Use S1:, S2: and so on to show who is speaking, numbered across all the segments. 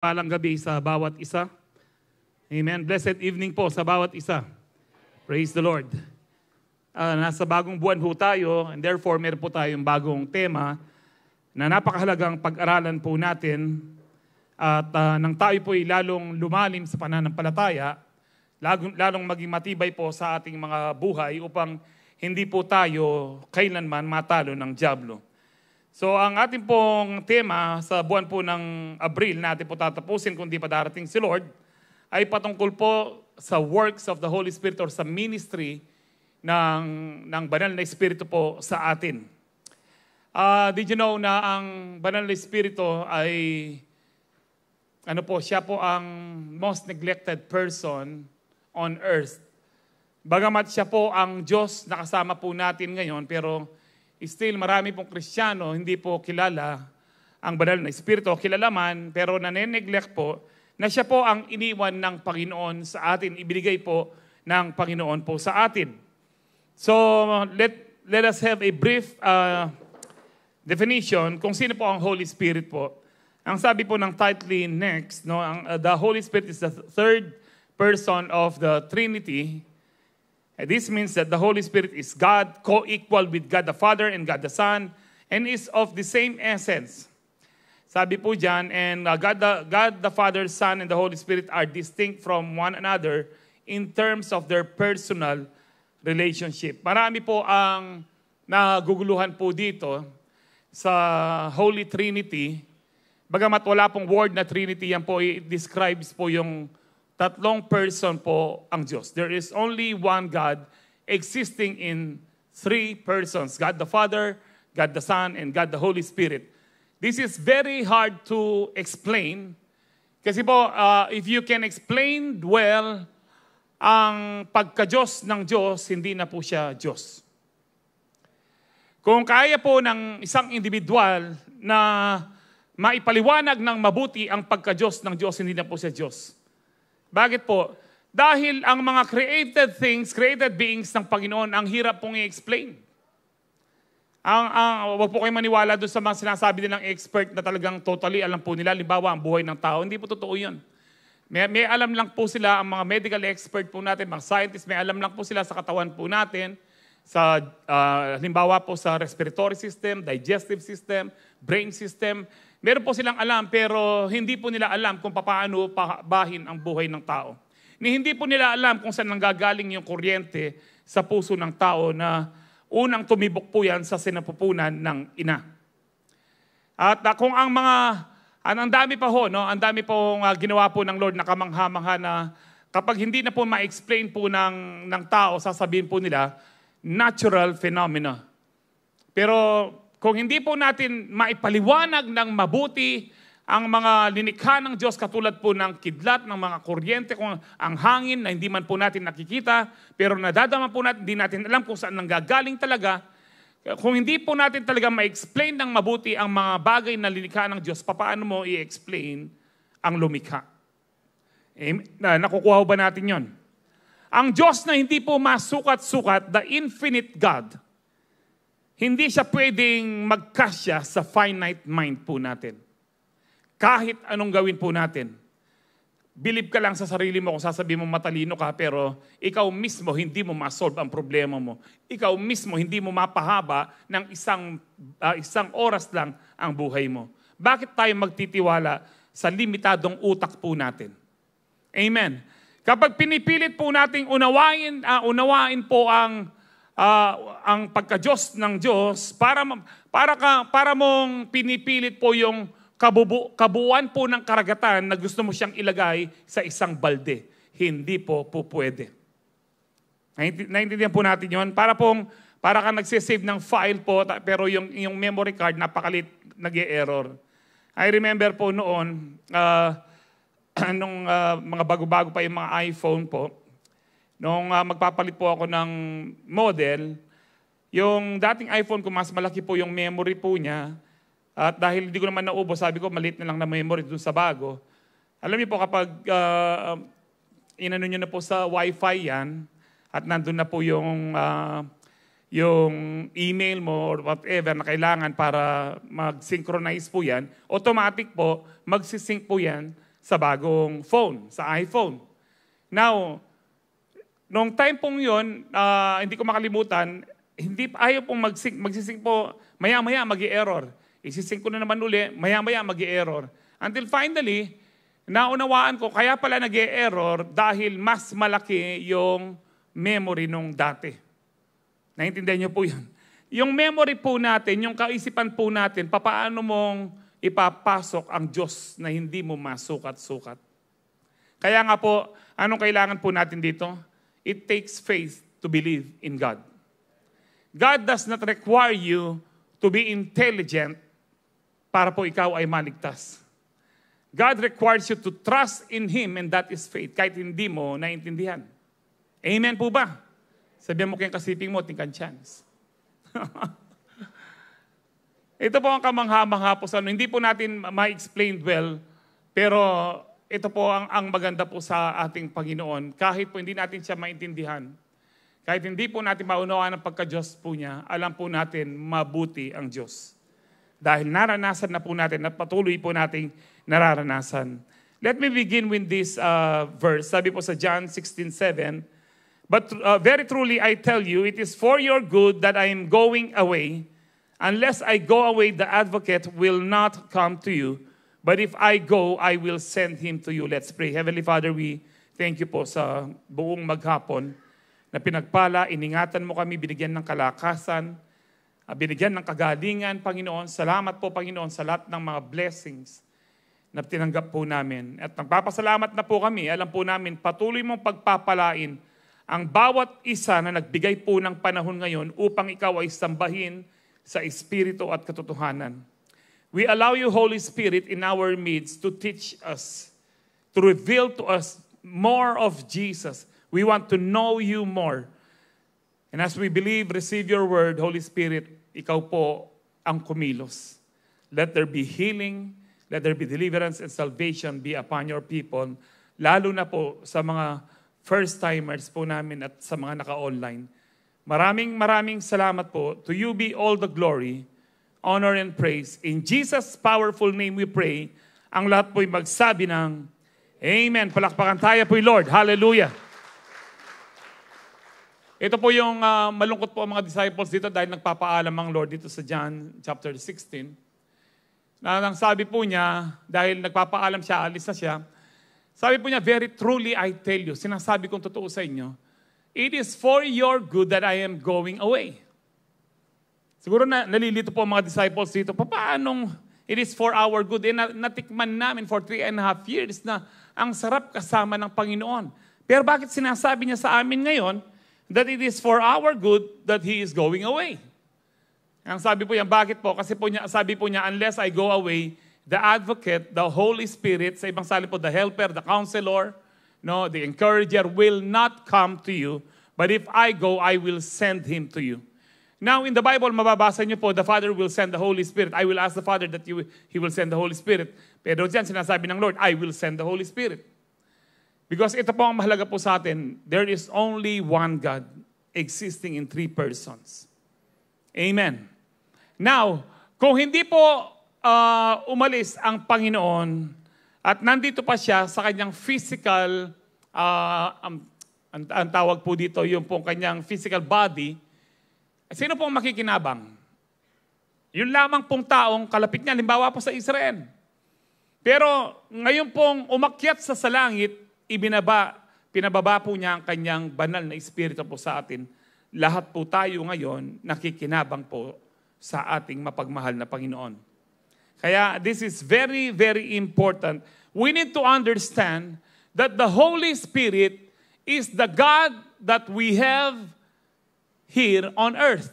S1: Palang gabi sa bawat isa. Amen. Blessed evening po sa bawat isa. Praise the Lord. Nasa bagong buwan ho tayo, and therefore meron po tayong bagong tema na napakahalagang pag-aralan po natin. At nang tayo po ay lalong lumalim sa pananampalataya, lalong maging matibay po sa ating mga buhay upang hindi po tayo kailanman matalo ng dyablo. So ang ating pong tema sa buwan po ng Abril, natin po tatapusin kung di pa darating si Lord, ay patungkol po sa works of the Holy Spirit or sa ministry ng Banal na Espiritu po sa atin. Did you know na ang Banal na Espiritu ay, siya po ang most neglected person on earth. Bagamat siya po ang Diyos na kasama po natin ngayon, pero still, marami pong Kristiyano, hindi po kilala ang Banal na Espiritu. Kilala man, pero nane-neglect po na siya po ang iniwan ng Panginoon sa atin. Ibinigay po ng Panginoon po sa atin. So, let us have a brief definition kung sino po ang Holy Spirit po. Ang sabi po ng title next, the Holy Spirit is the third person of the Trinity. This means that the Holy Spirit is God, co-equal with God the Father and God the Son, and is of the same essence. Sabi po dyan, and God the Father, Son, and the Holy Spirit are distinct from one another in terms of their personal relationship. Marami po ang naguguluhan po dito sa Holy Trinity. Bagamat wala pong word na Trinity, yan po describes po yung tatlong person po ang Diyos. There is only one God existing in three persons. God the Father, God the Son, and God the Holy Spirit. This is very hard to explain. Kasi po, if you can explain well ang pagka-Diyos ng Diyos, hindi na po siya Diyos. Kung kaya po ng isang individual na maipaliwanag ng mabuti ang pagka-Diyos ng Diyos, hindi na po siya Diyos. Bakit po? Dahil ang mga created things, created beings ng Panginoon, ang hirap pong i-explain. Huwag po kayo maniwala doon sa mga sinasabi din ng expert na talagang totally alam po nila, halimbawa ang buhay ng tao. Hindi po totoo yun. May alam lang po sila, ang mga medical expert po natin, mga scientists, may alam lang po sila sa katawan po natin, sa halimbawa po sa respiratory system, digestive system, brain system. Meron po silang alam pero hindi po nila alam kung paano pabahin ang buhay ng tao. Hindi po nila alam kung saan nanggagaling yung kuryente sa puso ng tao na unang tumibok po yan sa sinapupunan ng ina. At kung ang dami pa ho, ang dami po ginawa po ng Lord na kamangha-mangha na kapag hindi na po ma-explain po ng tao, sasabihin po nila, natural phenomena. Pero kung hindi po natin maipaliwanag ng mabuti ang mga linikha ng Diyos katulad po ng kidlat, ng mga kuryente, kung ang hangin na hindi man po natin nakikita, pero nadadama po natin, hindi natin alam kung saan nanggagaling talaga. Kung hindi po natin talaga ma-explain ng mabuti ang mga bagay na linikha ng Diyos, paano mo i-explain ang lumikha? Nakukuha ba natin yon? Ang Diyos na hindi po masukat-sukat, the infinite God, hindi siya pwedeng magkasya sa finite mind po natin. Kahit anong gawin po natin. Believe ka lang sa sarili mo kung sasabihin mo matalino ka, pero ikaw mismo hindi mo ma-solve ang problema mo. Ikaw mismo hindi mo mapahaba ng isang oras lang ang buhay mo. Bakit tayo magtitiwala sa limitadong utak po natin? Amen. Kapag pinipilit po nating unawain po ang pagka-Diyos ng Diyos, para mong pinipilit po yung kabuuan po ng karagatan na gusto mo siyang ilagay sa isang balde. Hindi po pwede. Naintindihan po natin yun? Para kang nagsisave ng file po, pero yung memory card napakalit, nag-e-error. I remember po noon, nung mga bago-bago pa yung mga iPhone po, nung magpapalit po ako ng model, yung dating iPhone ko, mas malaki po yung memory po niya. At dahil hindi ko naman naubos, sabi ko, maliit na lang na memory dun sa bago. Alam niyo po, kapag inano nyo na po sa Wi-Fi yan, at nandun na po yung email mo or whatever na kailangan para mag-synchronize po yan, automatic po, magsisync po yan sa bagong phone, sa iPhone. Now, nung time pong yun, hindi ko makalimutan, ayaw pong magsisync po, maya-maya mag-i-error. Isisync ko na naman uli, maya-maya mag-i-error. Until finally, naunawaan ko, kaya pala nag-i-error dahil mas malaki yung memory nung dati. Naintindihan niyo po yun? Yung memory po natin, yung kaisipan po natin, papaano mong ipapasok ang Diyos na hindi mo masukat-sukat. Kaya nga po, anong kailangan po natin dito? It takes faith to believe in God. God does not require you to be intelligent para po ikaw ay maligtas. God requires you to trust in Him and that is faith, kahit hindi mo naintindihan. Amen po ba? Sabihan mo kayong kasiping mo, tingkan chance. Ito po ang kamangha-mangha po sa hindi po natin ma-explain well, pero ito po ang maganda po sa ating Panginoon. Kahit po hindi natin siya maintindihan, kahit hindi po natin maunawaan ang pagka-Diyos po niya, alam po natin mabuti ang Diyos. Dahil naranasan na po natin at patuloy po nating nararanasan. Let me begin with this verse. Sabi po sa John 16:7, "But very truly I tell you, it is for your good that I am going away. Unless I go away, the advocate will not come to you. But if I go, I will send him to you." Let's pray. Heavenly Father, we thank you po sa buong maghapon na pinagpala, iningatan mo kami, binigyan ng kalakasan, binigyan ng kagalingan, Panginoon. Salamat po, Panginoon, sa lahat ng mga blessings na tinanggap po namin. At nagpapasalamat na po kami. Alam po namin, patuloy mong pagpapalain ang bawat isa na nagbigay po ng panahon ngayon upang ikaw ay sambahin sa Espiritu at katotohanan. We allow you, Holy Spirit, in our midst to teach us, to reveal to us more of Jesus. We want to know you more. And as we believe, receive your word, Holy Spirit, ikaw po ang kumilos. Let there be healing, let there be deliverance and salvation be upon your people, lalo na po sa mga first-timers po namin at sa mga naka-online. Maraming salamat po. To you be all the glory, honor, and praise. In Jesus' powerful name we pray. Ang lahat po'y magsabi ng Amen. Palakpakan tayo po'y Lord. Hallelujah. Ito po yung malungkot po ang mga disciples dito dahil nagpapaalam ang Lord dito sa John chapter 16. Nang sabi po niya, dahil nagpapaalam siya, alis na siya, sabi po niya, very truly I tell you, sinasabi kong totoo sa inyo, it is for your good that I am going away. Siguro na nalilito po ang mga disciples dito, paanong it is for our good? Natikman namin for 3.5 years na ang sarap kasama ng Panginoon. Pero bakit sinasabi niya sa amin ngayon that it is for our good that He is going away? Ang sabi po niya, bakit po? Kasi po niya, sabi po niya, unless I go away, the advocate, the Holy Spirit, sa ibang salin po, the helper, the counselor, the encourager will not come to you. But if I go, I will send him to you. Now, in the Bible, mababasa niyo po, the Father will send the Holy Spirit. I will ask the Father that He will send the Holy Spirit. Pero diyan, sinasabi ng Lord, I will send the Holy Spirit. Because ito po ang mahalaga po sa atin, there is only one God existing in 3 persons. Amen. Now, kung hindi po umalis ang Panginoon at nandito pa siya sa kanyang physical, ang tawag po dito, yung pong kanyang physical body, sino pong makikinabang? Yun lamang pong taong kalapit niya, limbawa po sa Israel. Pero ngayon pong umakyat sa langit, pinababa po niya ang kanyang banal na espiritu po sa atin. Lahat po tayo ngayon nakikinabang po sa ating mapagmahal na Panginoon. Kaya this is very, very important. We need to understand that the Holy Spirit is the God that we have here on earth.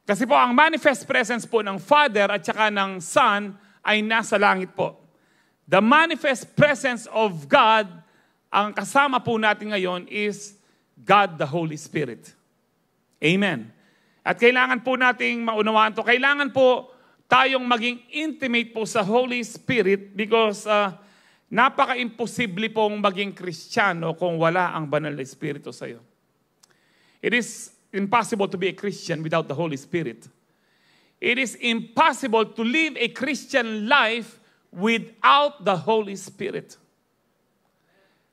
S1: Kasi po ang manifest presence po ng Father at saka ng Son ay nasa langit po. The manifest presence of God, ang kasama po natin ngayon is God the Holy Spirit. Amen. At kailangan po nating maunawaan to. Kailangan po tayong maging intimate po sa Holy Spirit because napaka-imposible pong maging Kristiyano kung wala ang banal na Espiritu sa iyo. It is impossible to be a Christian without the Holy Spirit. It is impossible to live a Christian life without the Holy Spirit.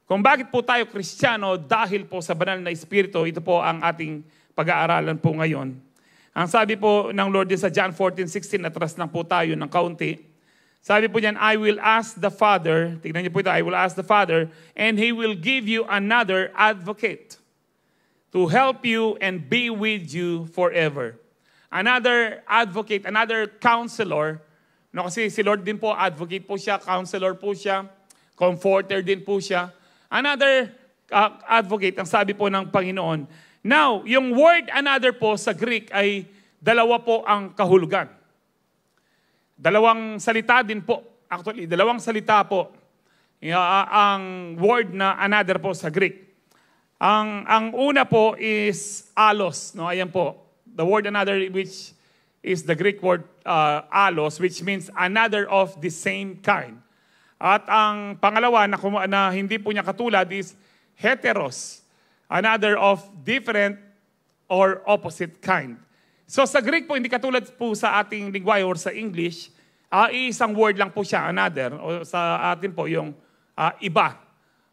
S1: Kung bakit po tayo Kristiyano, dahil po sa banal na Espiritu, ito po ang ating pag-aaralan po ngayon. Ang sabi po ng Lord din sa John 14:16, atras lang po tayo ng kaunti. Sabi po niyan, I will ask the Father, tignan niyo po ito, I will ask the Father, and He will give you another advocate to help you and be with you forever. Another advocate, another counselor. No, kasi si Lord din po, advocate po siya, counselor po siya, comforter din po siya. Another advocate, ang sabi po ng Panginoon. Now, yung word another po sa Greek ay dalawa po ang kahulugan. Dalawang salita din po. Actually, dalawang salita po. Ang word na another po sa Greek. Ang una po is alos. No? Ayan po. The word another, which is the Greek word alos, which means another of the same kind. At ang pangalawa na hindi po niya katulad is heteros. Another of different or opposite kind. So sa Greek po, hindi katulad po sa ating lingwahe or sa English, isang word lang po siya, another. O sa atin po, yung iba.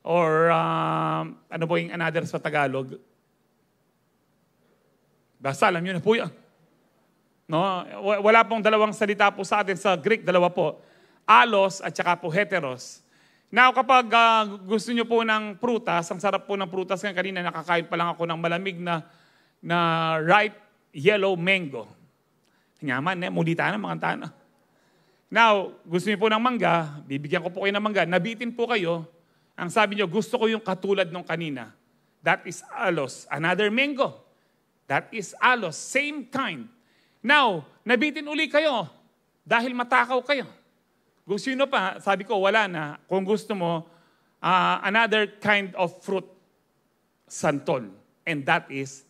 S1: Or ano po yung another sa Tagalog? Basta alam nyo na po yan. No? Wala pong dalawang salita po sa atin sa Greek, dalawa po. Alos at saka po heteros. Now, kapag gusto nyo po ng prutas, ang sarap po ng prutas, kanina nakakain pa lang ako ng malamig na ripe yellow mango. Nyaman, mulita na mga tana. Now, gusto niyo po ng mangga, bibigyan ko po kayo ng mangga, nabitin po kayo, ang sabi niyo, gusto ko yung katulad nung kanina. That is alos. Another mango. That is alos. Same kind. Now, nabitin uli kayo dahil matakaw kayo. Gusto niyo pa, sabi ko, wala na. Kung gusto mo, another kind of fruit, santol. And that is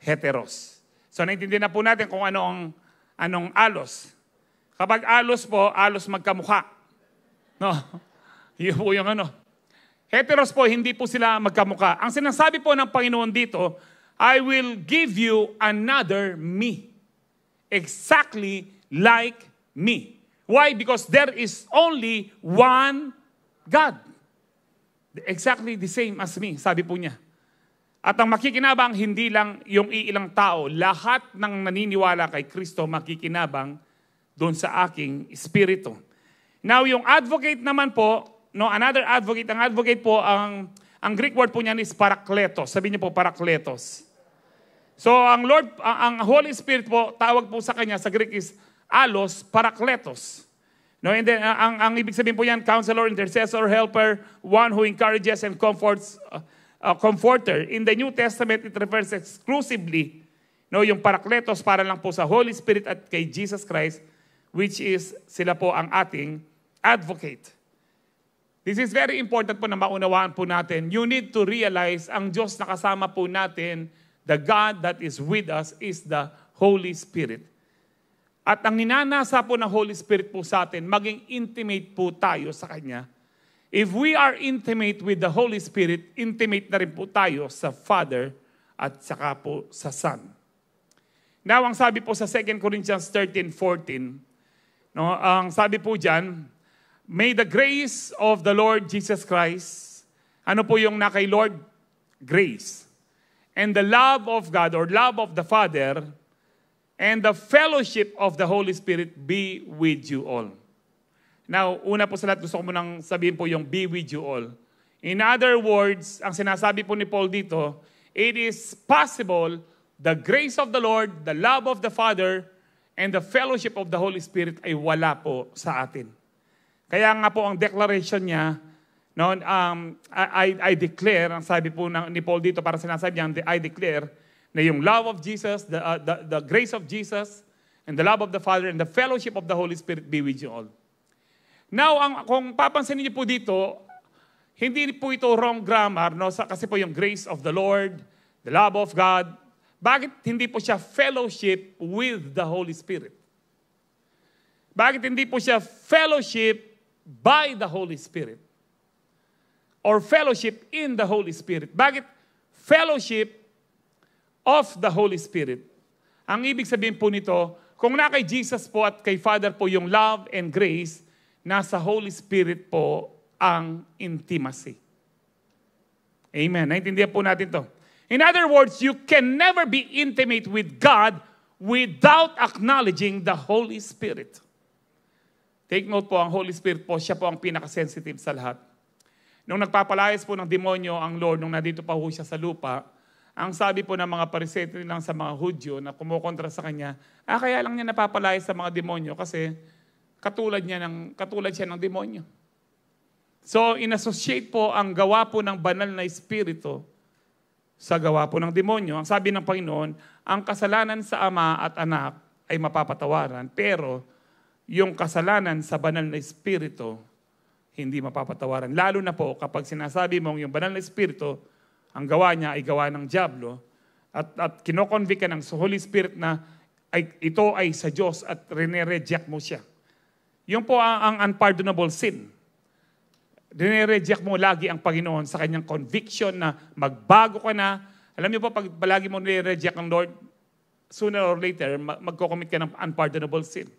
S1: heteros. So, naintindihan na po natin kung anong alos. Kapag alos po, alos magkamukha. No? Yun po yung ano. Heteros po, hindi po sila magkamukha. Ang sinasabi po ng Panginoon dito, I will give you another me. Exactly like me. Why? Because there is only one God. Exactly the same as me, sabi po niya. At ang makikinabang, hindi lang yung iilang tao. Lahat ng naniniwala kay Kristo makikinabang doon sa aking espiritu. Now, yung advocate naman po, no, another advocate, ang advocate po, ang Greek word po niyan is parakletos. Sabi niyo po, parakletos. So, ang Holy Spirit po, tawag po sa kanya, sa Greek is alos, parakletos. No, and then, ang ibig sabihin po yan, counselor, intercessor, helper, one who encourages and comforts, comforter. In the New Testament, it refers exclusively, no, yung parakletos para lang po sa Holy Spirit at kay Jesus Christ, which is sila po ang ating advocate. This is very important po na maunawaan po natin. You need to realize ang Diyos na kasama po natin, the God that is with us is the Holy Spirit. At ang ninanasa po ng Holy Spirit po sa atin, maging intimate po tayo sa Kanya. If we are intimate with the Holy Spirit, intimate na rin po tayo sa Father at saka po sa Son. Now, ang sabi po sa 2 Corinthians 13:14, no, ang sabi po dyan, may the grace of the Lord Jesus Christ, ano po yung na kay Lord? Grace. And the love of God or love of the Father and the fellowship of the Holy Spirit be with you all. Now, una po sa lahat, gusto ko munang sabihin po yung be with you all. In other words, ang sinasabi po ni Paul dito, it is possible the grace of the Lord, the love of the Father, and the fellowship of the Holy Spirit ay wala po sa atin. Kaya nga po ang declaration niya, no, I declare, ang sabi po ni Paul dito, para sinasabi niya, I declare na yung love of Jesus, the grace of Jesus, and the love of the Father, and the fellowship of the Holy Spirit be with you all. Now, kung papansinin niyo po dito, hindi po ito wrong grammar, no? Kasi po yung grace of the Lord, the love of God. Bakit hindi po siya fellowship with the Holy Spirit? Bakit hindi po siya fellowship by the Holy Spirit? Or fellowship in the Holy Spirit? Bakit fellowship of the Holy Spirit? Ang ibig sabihin po nito, kung na kay Jesus po at kay Father po yung love and grace, nasa Holy Spirit po ang intimacy. Amen. Naintindihan po natin to. In other words, you can never be intimate with God without acknowledging the Holy Spirit. Take note po, ang Holy Spirit po, siya po ang pinaka-sensitive sa lahat. Nung nagpapalayas po ng demonyo ang Lord, nung nandito pa ho siya sa lupa, ang sabi po ng mga Pariseo lang sa mga Hudyo na kumukontra sa kanya, kaya lang niya napapalayas sa mga demonyo kasi katulad siya ng demonyo. So, inassociate po ang gawa po ng banal na espiritu sa gawa po ng demonyo. Ang sabi ng Panginoon, ang kasalanan sa ama at anak ay mapapatawaran, pero yung kasalanan sa banal na espiritu, hindi mapapatawaran. Lalo na po kapag sinasabi mong yung banal na espiritu, ang gawa niya ay gawa ng diablo, at kinoconvict ka ng Holy Spirit na ito ay sa Diyos at reject mo siya. Yung po ang unpardonable sin. Reject mo lagi ang Panginoon sa kanyang conviction na magbago ka na. Alam niyo po, pag palagi mo reject ang Lord, sooner or later, magko-commit ka ng unpardonable sin.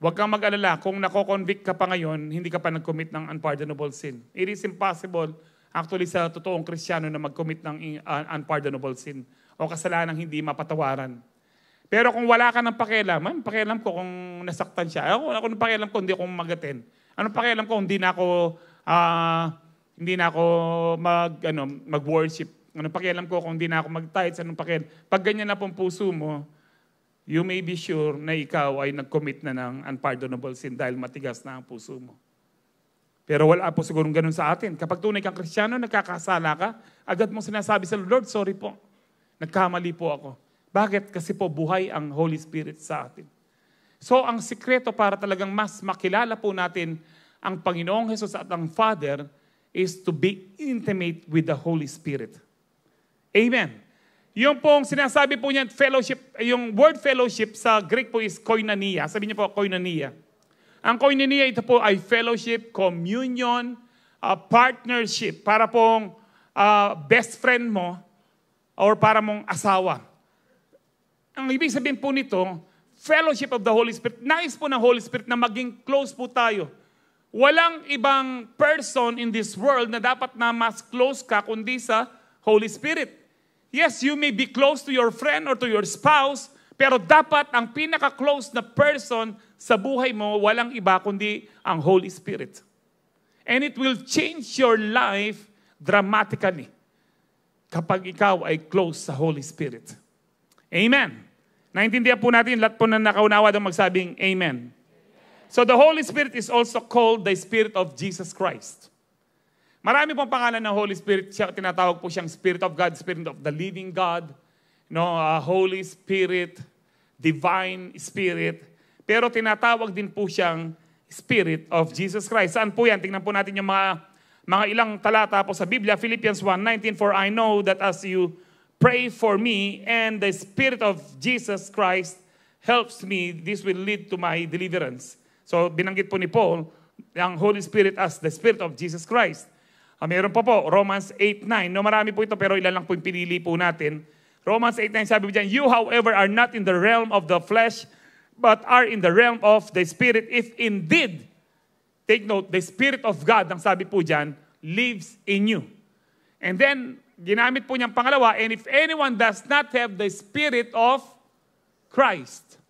S1: Huwag kang mag-alala, kung nako-convict ka pa ngayon, hindi ka pa nag-commit ng unpardonable sin. It is impossible, actually, sa totoong Kristiyano na mag-commit ng unpardonable sin o kasalanang hindi mapatawaran. Pero kung wala ka ng pakialam ko kung nasaktan siya. Ako ng pakialam ko, hindi ako magatin. Anong pakialam ko, hindi na ako mag-worship. Anong pakialam ko kung hindi na ako mag-tithes, anong pakialam. Pag ganyan na pong puso mo, you may be sure na ikaw ay nag-commit na ng unpardonable sin dahil matigas na ang puso mo. Pero wala po siguro ganun sa atin. Kapag tunay kang Kristiyano, nagkakasala ka, agad mong sinasabi sa Lord, sorry po, nagkamali po ako. Bakit? Kasi po buhay ang Holy Spirit sa atin. So ang sikreto para talagang mas makilala po natin ang Panginoong Jesus at ang Father is to be intimate with the Holy Spirit. Amen. Yung pong sinasabi po niya, fellowship, yung word fellowship sa Greek po is koinonia. Sabi niya po, koinonia. Ang koinonia, ito po ay fellowship, communion, partnership. Para pong best friend mo or para mong asawa. Ang ibig sabihin po nito, fellowship of the Holy Spirit. Nais po ng Holy Spirit na maging close po tayo. Walang ibang person in this world na dapat na mas close ka kundi sa Holy Spirit. Yes, you may be close to your friend or to your spouse, pero dapat ang pinaka-close na person sa buhay mo, walang iba kundi ang Holy Spirit. And it will change your life dramatically kapag ikaw ay close sa Holy Spirit. Amen. Naintindihan po natin, lahat po na nakaunawa daw magsabing Amen. So the Holy Spirit is also called the Spirit of Jesus Christ. Marami pong pangalan ng Holy Spirit. Tinatawag po siyang Spirit of God, Spirit of the Living God, Holy Spirit, Divine Spirit. Pero tinatawag din po siyang Spirit of Jesus Christ. Saan po yan? Tingnan po natin yung mga ilang talata po sa Biblia. Philippians 1:19, for I know that as you pray for me and the Spirit of Jesus Christ helps me, this will lead to my deliverance. So binanggit po ni Paul ang Holy Spirit as the Spirit of Jesus Christ. Meron pa po, Romans 8:9. Marami po ito pero ilan lang po yung pinili po natin. Romans 8:9 sabi po dyan, you however are not in the realm of the flesh, but are in the realm of the Spirit. If indeed, take note, the Spirit of God, ang sabi po dyan, lives in you. And then, ginamit po niyang pangalawa, and if anyone does not have the Spirit of Christ,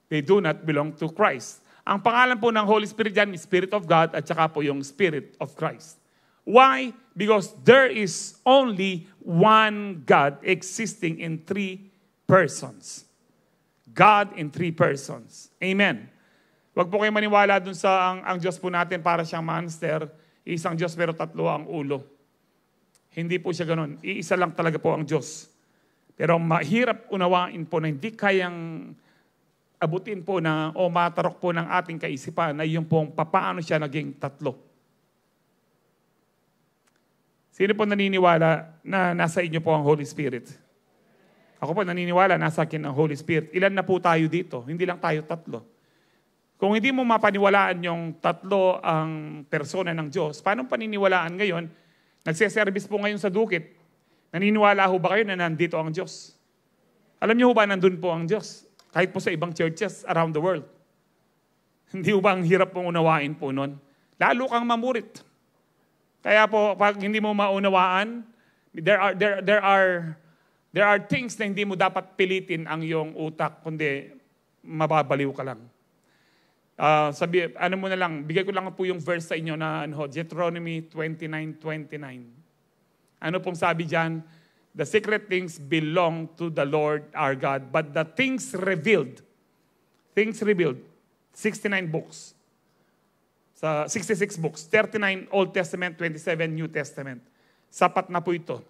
S1: they do not belong to Christ. Ang pangalan po ng Holy Spirit dyan is Spirit of God at saka po yung Spirit of Christ. Why? Because there is only one God existing in three persons. God in three persons. Amen. Huwag po kayong maniwala dun sa ang Diyos po natin para siyang monster. Isang Diyos pero tatlo ang ulo. Hindi po siya ganun. Iisa lang talaga po ang Diyos. Pero mahirap unawain po na hindi kayang abutin po na o matarok po ng ating kaisipan na yung pong papaano siya naging tatlo. Sino po naniniwala na nasa inyo po ang Holy Spirit? Ako po naniniwala nasa akin ang Holy Spirit. Ilan na po tayo dito? Hindi lang tayo tatlo. Kung hindi mo mapaniwalaan yung tatlo ang persona ng Diyos, paano paniniwalaan ngayon? Nagsiservice po ngayon sa Dukit. Naniniwala ho ba kayo na nandito ang Diyos? Alam niyo ho ba nandun po ang Diyos? Kahit po sa ibang churches around the world. Hindi ba ang hirap pong unawain po nun? Lalo kang mamurit. Kaya po, pag hindi mo maunawaan, there are things na hindi mo dapat pilitin ang iyong utak, kundi mababaliw ka lang. Ano mo na lang, bigay ko lang po yung verse sa inyo na Deuteronomy 29:29. Ano pong sabi diyan? The secret things belong to the Lord our God, but the things revealed, 69 books. Sa 66 books, 39 Old Testament, 27 New Testament. Sapat na po ito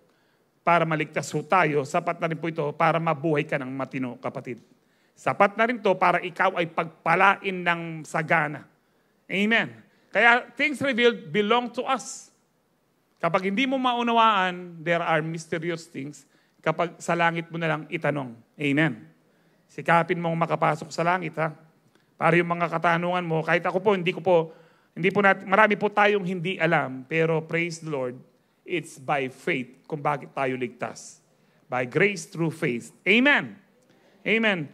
S1: para maligtas po tayo. Sapat na rin po ito para mabuhay ka ng matino, kapatid. Sapat na rin to para ikaw ay pagpalain ng sagana. Amen. Kaya things revealed belong to us. Kapag hindi mo maunawaan, there are mysterious things. Kapag sa langit mo na lang itanong. Amen. Sikapin mong makapasok sa langit, ha? Para yung mga katanungan mo, kahit ako po, marami po tayong hindi alam, pero praise the Lord, it's by faith kung bakit tayo ligtas. By grace through faith. Amen. Amen.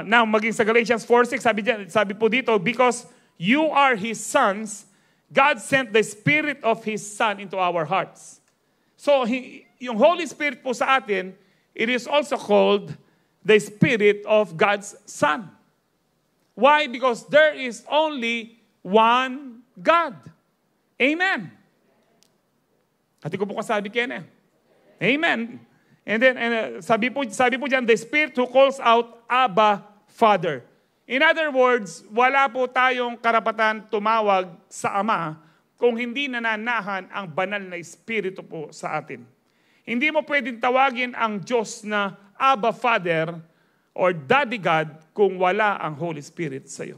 S1: Now, maging sa Galatians 4:6, sabi po dito, because you are His sons, God sent the Spirit of His Son into our hearts. So, yung Holy Spirit po sa atin, it is also called the Spirit of God's Son. Why? Because there is only one God. Amen. Hati ko po kasabi kaya. Amen. And then, sabi po dyan, the Spirit who calls out, Abba, Father. In other words, wala po tayong karapatan tumawag sa Ama kung hindi nananahan ang banal na Espiritu po sa atin. Hindi mo pwedeng tawagin ang Diyos na Abba Father or Daddy God kung wala ang Holy Spirit sa iyo.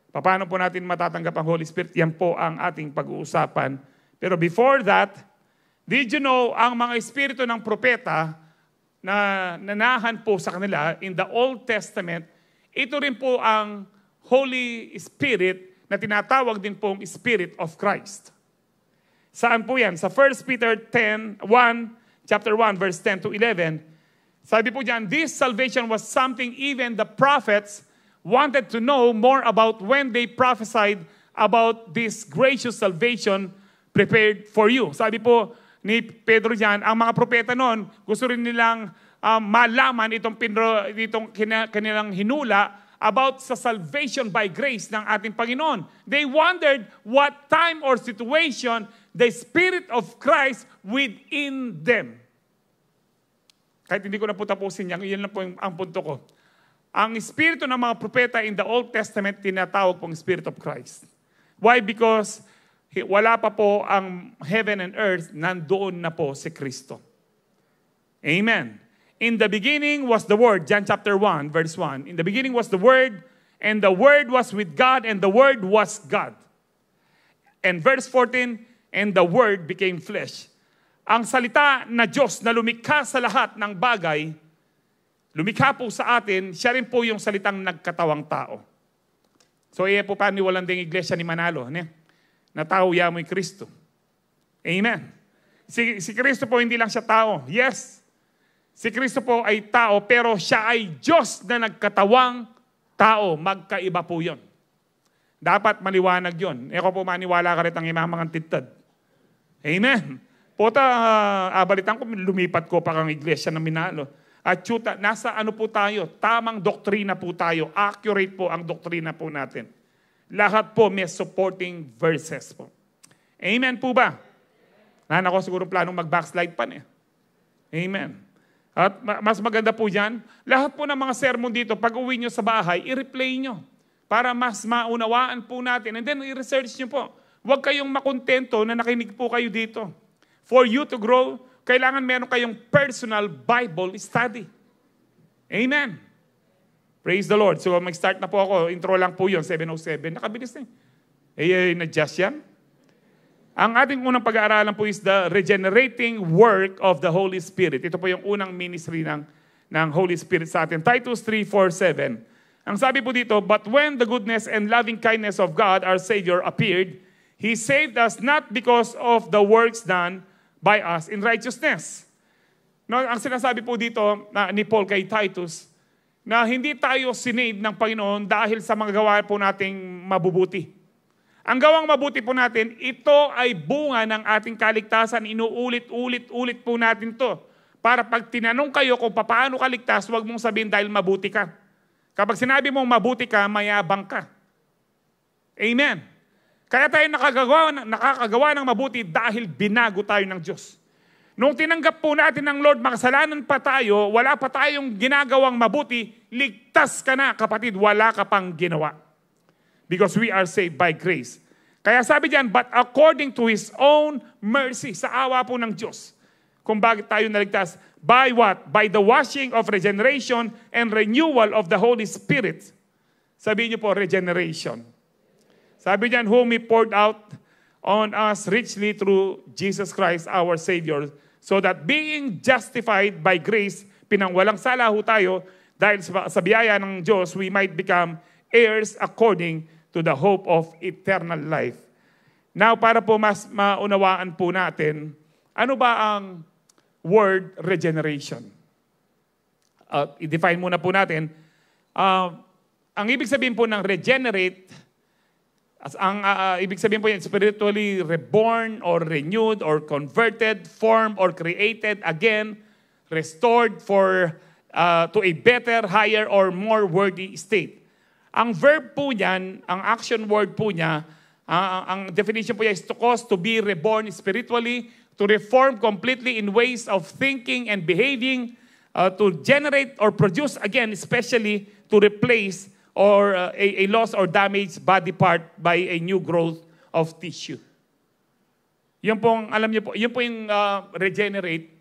S1: Paano po natin matatanggap ang Holy Spirit? Yan po ang ating pag-uusapan. Pero before that, did you know ang mga espiritu ng propeta na nanahan po sa kanila in the Old Testament, ito rin po ang Holy Spirit na tinatawag din pong Spirit of Christ. Saan po yan? Sa 1 Peter 1, chapter 1, verse 10 to 11, sabi po dyan, this salvation was something even the prophets wanted to know more about when they prophesied about this gracious salvation prepared for you. Sabi po ni Pedro dyan, ang mga propeta noon, gusto rin nilang malaman itong kanilang hinula about sa salvation by grace ng ating Panginoon. They wondered what time or situation the Spirit of Christ within them. Kahit hindi ko na po tapusin yan, yan lang po ang punto ko. Ang Espiritu ng mga propeta in the Old Testament, tinatawag pong Spirit of Christ. Why? Because wala pa po ang heaven and earth, nandoon na po si Kristo. Amen. In the beginning was the Word, John chapter 1, verse 1. In the beginning was the Word, and the Word was with God, and the Word was God. And verse 14, and the Word became flesh. Ang salita na Diyos na lumikha sa lahat ng bagay, lumikha po sa atin, siya rin po yung salitang nagkatawang tao. So, po paniwalang ding iglesia ni Manalo, na tao yamoy Kristo. Amen. Si Kristo po hindi lang siya tao. Yes, si Kristo po ay tao, pero siya ay Diyos na nagkatawang tao. Magkaiba po yun. Dapat maliwanag yun. Eko po maniwala ka rin ang imamang titad. Amen. Pota, abalitan ko, lumipat ko pa kang iglesia na Minalo. At chuta, nasa ano po tayo? Tamang doktrina po tayo. Accurate po ang doktrina po natin. Lahat po may supporting verses po. Amen po ba? Nahan ako siguro planong mag-backslide pa Amen. At mas maganda po dyan, lahat po ng mga sermon dito, pag uwi nyo sa bahay, i-replay nyo para mas maunawaan po natin. And then i-research nyo po. Huwag kayong makontento na nakinig po kayo dito. For you to grow, kailangan meron kayong personal Bible study. Amen. Praise the Lord. So mag-start na po ako. Intro lang po yun, 7:07. Nakabilis na-adjust yan. Ang ating unang pag-aaralan po is the regenerating work of the Holy Spirit. Ito po yung unang ministry ng Holy Spirit sa atin. Titus 3:4-7. Ang sabi po dito, but when the goodness and loving kindness of God, our Savior, appeared, He saved us not because of the works done by us in righteousness. No, ang sinasabi po dito ni Paul kay Titus, na hindi tayo sinave ng Panginoon dahil sa mga gawa po nating mabubuti. Ang gawang mabuti po natin, ito ay bunga ng ating kaligtasan. Inuulit-ulit po natin to. Para pag tinanong kayo kung paano ka ligtas, huwag mong sabihin dahil mabuti ka. Kapag sinabi mong mabuti ka, mayabang ka. Amen. Kaya tayo nakakagawa ng mabuti dahil binago tayo ng Diyos. Nung tinanggap po natin ng Lord, makasalanan pa tayo, wala pa tayong ginagawang mabuti, ligtas ka na kapatid, wala ka pang ginawa. Because we are saved by grace. Kaya sabi diyan, but according to His own mercy, sa awa po ng Diyos. Kung bakit tayo naligtas. By what? By the washing of regeneration and renewal of the Holy Spirit. Sabihin niyo po, regeneration. Sabi diyan, whom He poured out on us richly through Jesus Christ our Savior, so that being justified by grace, pinangwalang sala ho tayo, dahil sa biyaya ng Diyos, we might become heirs according to the hope of eternal life. Now, para po mas maunawaan po natin, ano ba ang word regeneration? I-define muna po natin. Ang ibig sabihin po ng regenerate, ibig sabihin po yan, spiritually reborn or renewed or converted, formed or created again, restored to a better, higher, or more worthy state. Ang verb po niyan, ang action word po niya, ang definition po niya is to cause to be reborn spiritually, to reform completely in ways of thinking and behaving, to generate or produce again, especially to replace or a lost or damaged body part by a new growth of tissue. Yun pong, alam niyo po, yun po yung regenerate.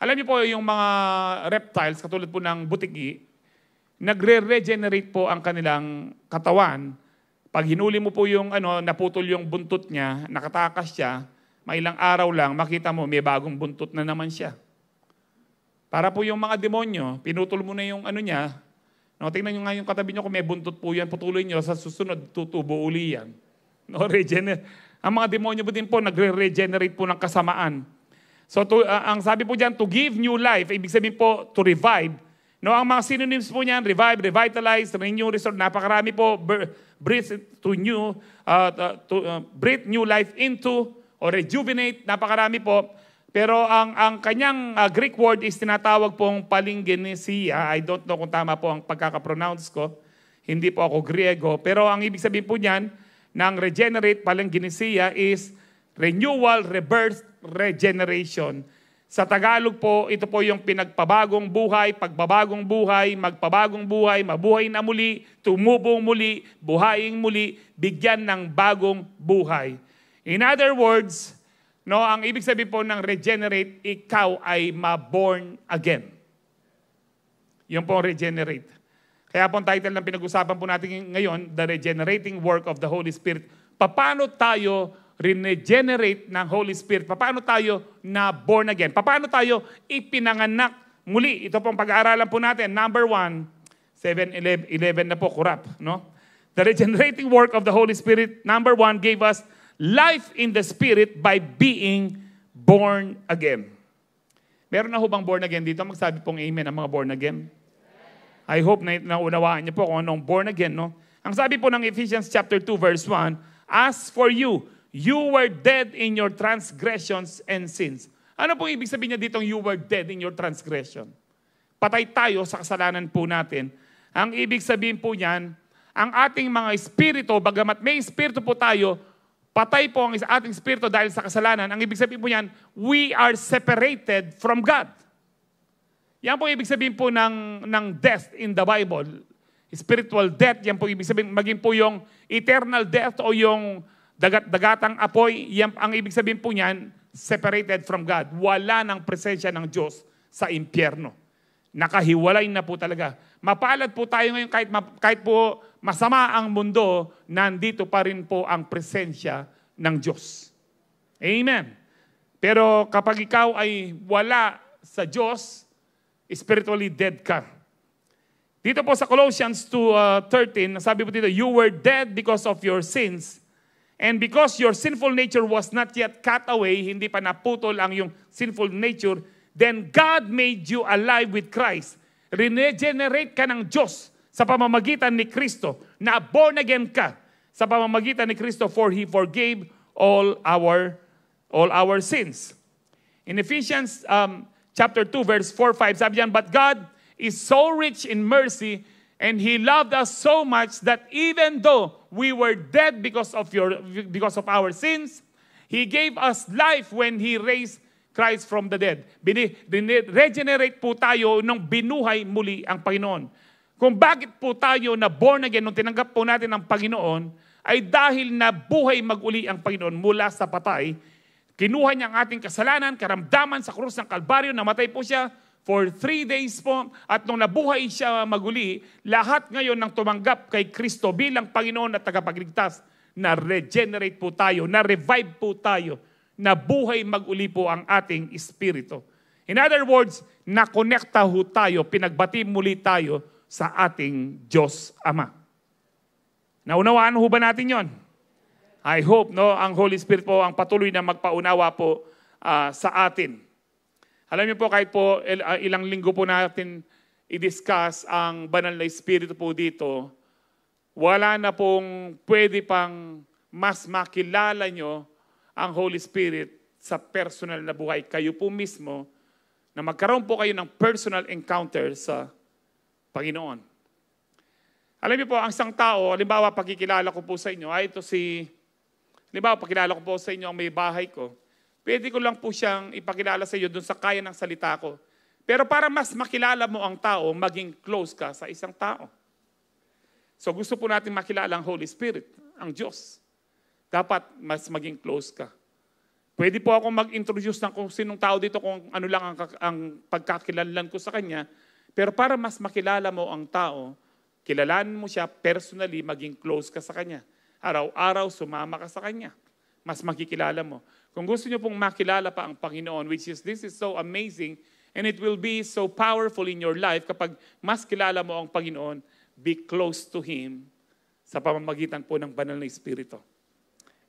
S1: Alam niyo po yung mga reptiles, katulad po ng butiki, nagre-regenerate po ang kanilang katawan. Pag hinuli mo po yung naputol yung buntot niya, nakatakas siya, may ilang araw lang, makita mo, may bagong buntot na naman siya. Para po yung mga demonyo, pinutol mo na yung niya, tingnan nyo nga yung katabi nyo, kung may buntot po yan, putuloy nyo, sa susunod, tutubo uli yan. Ang mga demonyo po din po, nagre-regenerate po ng kasamaan. So, ang sabi po dyan, to give new life, ibig sabihin po, to revive. Ang mga synonyms po niyan, revive, revitalize, renew, restore, napakarami po, breathe new life into, or rejuvenate, napakarami po. Pero ang kanyang Greek word is tinatawag pong palingenesia. I don't know kung tama po ang pagkakapronounce ko. Hindi po ako Griego. Pero ang ibig sabihin po niyan, ng regenerate, palingenesia is renewal, rebirth, regeneration. Sa Tagalog po, ito po yung pinagpabagong buhay, pagbabagong buhay, magpabagong buhay, mabuhay na muli, tumubong muli, buhayin muli, bigyan ng bagong buhay. In other words, ang ibig sabihin po ng regenerate, ikaw ay ma-born again. Yun po regenerate. Kaya po ang title ng pinag-usapan po natin ngayon, The Regenerating Work of the Holy Spirit. Paano tayo regenerate ng Holy Spirit? Paano tayo na born again? Paano tayo ipinanganak muli? Ito pong pag-aaralan po natin. Number 1, 7:11 na po, kurap. The regenerating work of the Holy Spirit, number 1, gave us life in the Spirit by being born again. Meron na ho bang born again dito? Magsabi pong amen ang mga born again. I hope na naunawaan niyo po kung anong born again. Ang sabi po ng Ephesians chapter 2 verse 1, as for you, you were dead in your transgressions and sins. Ano pong ibig sabihin niya ditong you were dead in your transgression? Patay tayo sa kasalanan po natin. Ang ibig sabihin po niyan, ang ating mga espiritu, bagamat may espiritu po tayo, patay po ang ating espiritu dahil sa kasalanan. Ang ibig sabihin po niyan, we are separated from God. Yan po ibig sabihin po ng death in the Bible. Spiritual death, yan po ibig sabihin, maging po yung eternal death o yung dagat-dagatang apoy, yan, ang ibig sabihin po niyan, separated from God. Wala ng presensya ng Diyos sa impyerno. Nakahiwalay na po talaga. Mapalad po tayo ngayon kahit po masama ang mundo, nandito pa rin po ang presensya ng Diyos. Amen. Pero kapag ikaw ay wala sa Diyos, spiritually dead ka. Dito po sa Colossians 2:13, sabi po dito, you were dead because of your sins, and because your sinful nature was not yet cut away, hindi pa naputol ang yung sinful nature, then God made you alive with Christ. Regenerate ka ng Diyos sa pamamagitan ni Kristo, na born again ka sa pamamagitan ni Kristo, for He forgave all our sins. In Ephesians chapter 2, verse 4-5, sabi diyan, but God is so rich in mercy, and He loved us so much that even though we were dead because of our sins, He gave us life when He raised Christ from the dead. Regenerate po tayo nung binuhay muli ang Panginoon. Kung bakit po tayo na born again nung tinanggap po natin ang Panginoon, ay dahil na buhay maguli ang Panginoon mula sa patay. Kinuha niya ang ating kasalanan, karamdaman sa krus ng Kalbaryo, namatay po siya for 3 days po, at nung nabuhay siya maguli, lahat ngayon ng tumanggap kay Kristo bilang Panginoon at tagapagligtas, na-regenerate po tayo, na-revive po tayo, na buhay maguli po ang ating espiritu. In other words, nakonekta ho tayo, pinagbati muli tayo sa ating Diyos Ama. Naunawaan ho ba natin yon? I hope ang Holy Spirit po ang patuloy na magpaunawa po sa atin. Alam niyo po, kahit po ilang linggo po natin i-discuss ang banal na Espiritu po dito, wala na pong pwede pang mas makilala nyo ang Holy Spirit sa personal na buhay. Kayo po mismo, na magkaroon po kayo ng personal encounter sa Panginoon. Alam niyo po, ang isang tao, halimbawa, pakikilala ko po sa inyo, pakilala ko po sa inyo ang may bahay ko, pwede ko lang po siyang ipakilala sa iyo dun sa kaya ng salita ko. Pero para mas makilala mo ang tao, maging close ka sa isang tao. So gusto po natin makilala ang Holy Spirit, ang Diyos. Dapat mas maging close ka. Pwede po ako mag-introduce ng kung sinong tao dito, kung ano lang ang pagkakilanlan ko sa kanya. Pero para mas makilala mo ang tao, kilalanin mo siya personally, maging close ka sa kanya. Araw-araw, sumama ka sa kanya. Mas makikilala mo. Kung gusto niyo pong makilala pa ang Panginoon, this is so amazing, and it will be so powerful in your life kapag mas kilala mo ang Panginoon, be close to Him sa pamamagitan po ng banal na Espiritu.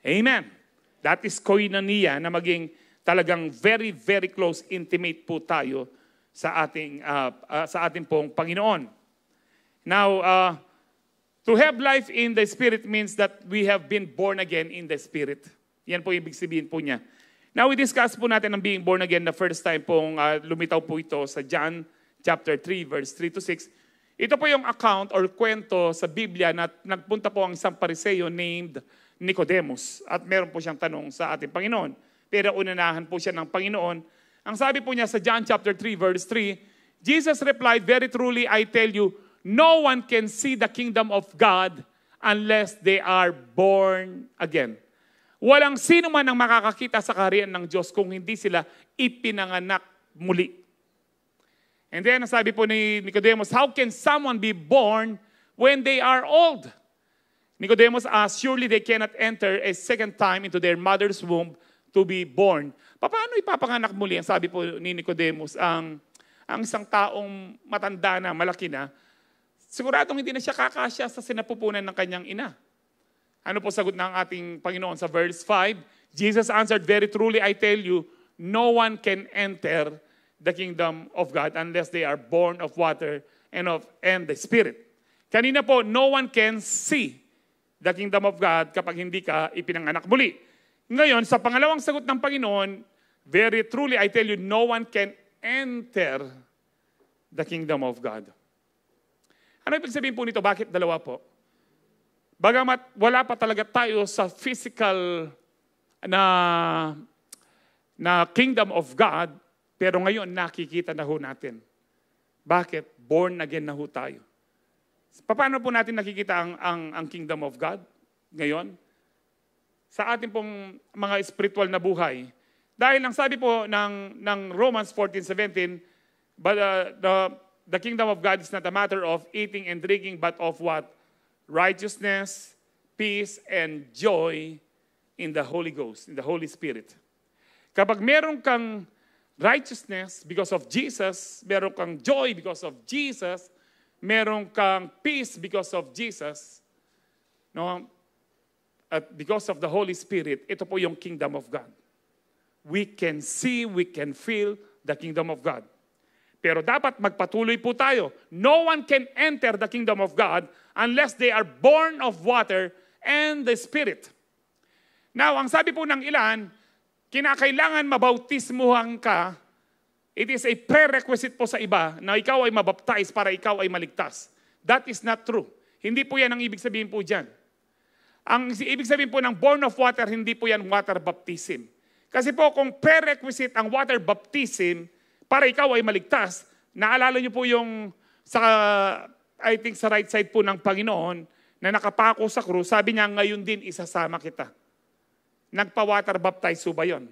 S1: Amen. That is koinonia, na maging talagang very, very close, intimate po tayo sa ating pong Panginoon. Now, to have life in the Spirit means that we have been born again in the Spirit. Yan po ibig sabihin po niya. Now, we discuss po natin ang being born again the first time pong lumitaw po ito sa John chapter 3, verse 3-6. Ito po yung account or kwento sa Biblia na nagpunta po ang isang Pariseo named Nicodemus. At meron po siyang tanong sa ating Panginoon. Pero unanahan po siya ng Panginoon. Ang sabi po niya sa John chapter 3, verse 3, Jesus replied, very truly, I tell you, no one can see the kingdom of God unless they are born again. Walang sino man ang makakakita sa kaharian ng Diyos kung hindi sila ipinanganak muli. And then, sabi po ni Nicodemus, how can someone be born when they are old? Nicodemus asked, surely they cannot enter a second time into their mother's womb to be born. Paano ipapanganak muli? Ang sabi po ni Nicodemus, ang isang taong matanda na, malaki na, siguradong hindi na siya kakasya sa sinapupunan ng kanyang ina. Ano po sagot ng ating Panginoon sa verse 5? Jesus answered, very truly, I tell you, no one can enter the kingdom of God unless they are born of water and the Spirit. Kanina po, no one can see the kingdom of God kapag hindi ka ipinanganak muli. Ngayon, sa pangalawang sagot ng Panginoon, very truly, I tell you, no one can enter the kingdom of God. Ano ibig sabihin po nito? Bakit dalawa po? Bagamat wala pa talaga tayo sa physical na kingdom of God, pero ngayon nakikita na ho natin. Bakit? Born again na ho tayo. Paano po natin nakikita ang kingdom of God ngayon? Sa ating pong mga spiritual na buhay. Dahil ang sabi po ng Romans 14:17, but the kingdom of God is not a matter of eating and drinking, but of what? Righteousness, peace, and joy in the Holy Ghost, in the Holy Spirit. Kapag meron kang righteousness because of Jesus, meron kang joy because of Jesus, meron kang peace because of Jesus, no? At because of the Holy Spirit, ito po yung kingdom of God. We can see, we can feel the kingdom of God. Pero dapat magpatuloy po tayo. No one can enter the kingdom of God unless they are born of water and the Spirit. Now, ang sabi po ng ilan, kinakailangan mabautismuhan ka. It is a prerequisite po sa iba na ikaw ay mabaptize para ikaw ay maligtas. That is not true. Hindi po yan ang ibig sabihin po dyan. Ang ibig sabihin po ng born of water, hindi po yan water baptism. Kasi po kung prerequisite ang water baptism para ikaw ay maligtas, naalala niyo po yung I think sa right side po ng Panginoon na nakapako sa krus, sabi niya ngayon din isasama kita. Nagpa-water baptize ba yun?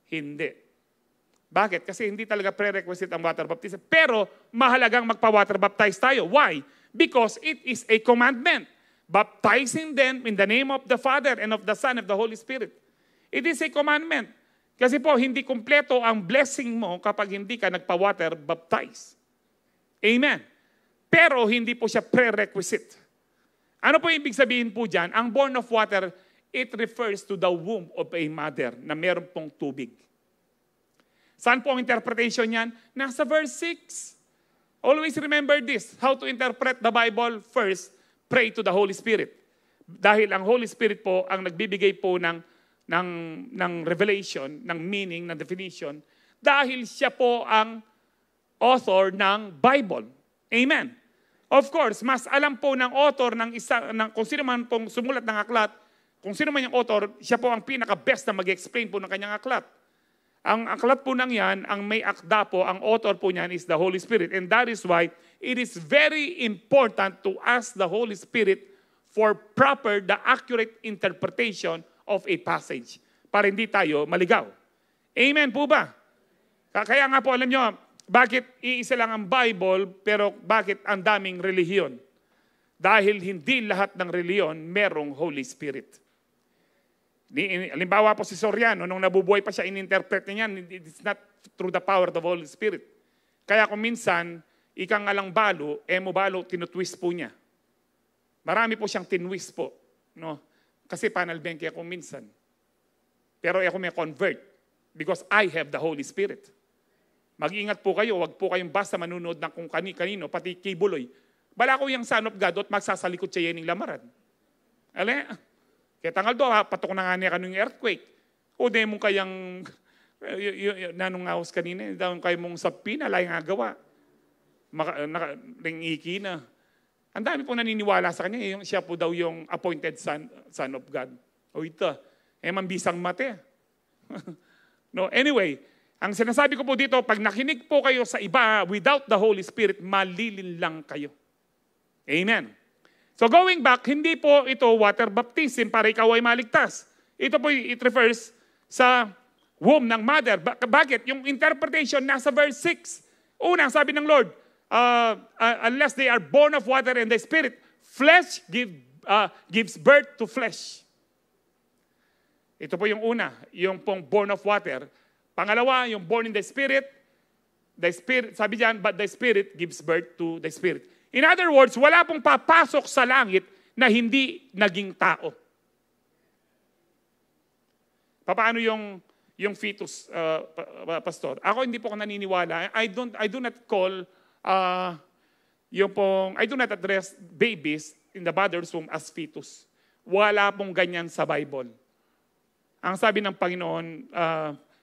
S1: Hindi. Bakit? Kasi hindi talaga prerequisite ang water baptism. Pero mahalagang magpa-water baptize tayo. Why? Because it is a commandment. Baptizing them in the name of the Father and of the Son and of the Holy Spirit. It is a commandment. Kasi po, hindi kumpleto ang blessing mo kapag hindi ka nagpa-water baptize. Amen. Pero hindi po siya prerequisite. Ano po ibig sabihin po dyan? Ang born of water, it refers to the womb of a mother na meron pong tubig. Saan po ang interpretation niyan? Nasa verse 6. Always remember this. How to interpret the Bible? First, pray to the Holy Spirit. Dahil ang Holy Spirit po ang nagbibigay po ng revelation, ng meaning, ng definition, dahil siya po ang author ng Bible. Amen. Of course, mas alam po ng author kung sino man pong sumulat ng aklat, kung sino man yung author, siya po ang pinaka-best na mag-explain po ng kanyang aklat. Ang aklat po nang yan, ang may akda po, ang author po niyan is the Holy Spirit. And that is why it is very important to ask the Holy Spirit for the accurate interpretation of a passage para hindi tayo maligaw. Amen po ba? Kaya nga po alam nyo, bakit iisa lang ang Bible pero bakit ang daming relihiyon? Dahil hindi lahat ng relihiyon merong Holy Spirit. Halimbawa po si Soriano, nung nabubuhay pa siya, in-interpret niya, it's not through the power of the Holy Spirit. Kaya kung minsan, ikang alang balo, emo balo, tinutwist po niya. Marami po siyang tinwist po. No? Kasi panalbengke ako minsan. Pero ako may convert because I have the Holy Spirit. Mag-ingat po kayo, wag po kayong basta manunood ng kung kanino, pati kibuloy. Bala ko yung Son of God at magsasalikot siya yan ng lamaran. Ale? Kaya tangal do, patok na nga niya kanong earthquake. O di mo kayang, nanong ngawas kanina, daw kayo mong sapi na lang nga gawa. Ringiki na. Ang dami po naniniwala sa kanya, siya po daw yung appointed son of God. O ito, mambisang mate. No, anyway, ang sinasabi ko po dito, pag nakinig po kayo sa iba without the Holy Spirit, malilin lang kayo. Amen. So going back, hindi po ito water baptism para ikaw ay maligtas. Ito po, it refers sa womb ng mother. Bakit? Yung interpretation nasa verse 6. Una, sabi ng Lord, unless they are born of water and the Spirit, flesh gives birth to flesh. Ito po yung una, yung pong born of water. Pangalawa, yung born in the Spirit, sabi diyan, but the Spirit gives birth to the Spirit. In other words, wala pong papasok sa langit na hindi naging tao. Paano yung fetus, pastor? Ako hindi po ako naniniwala. I do not call I do not address babies in the mother's womb as fetus. Wala pong ganyan sa Bible. Ang sabi ng Panginoon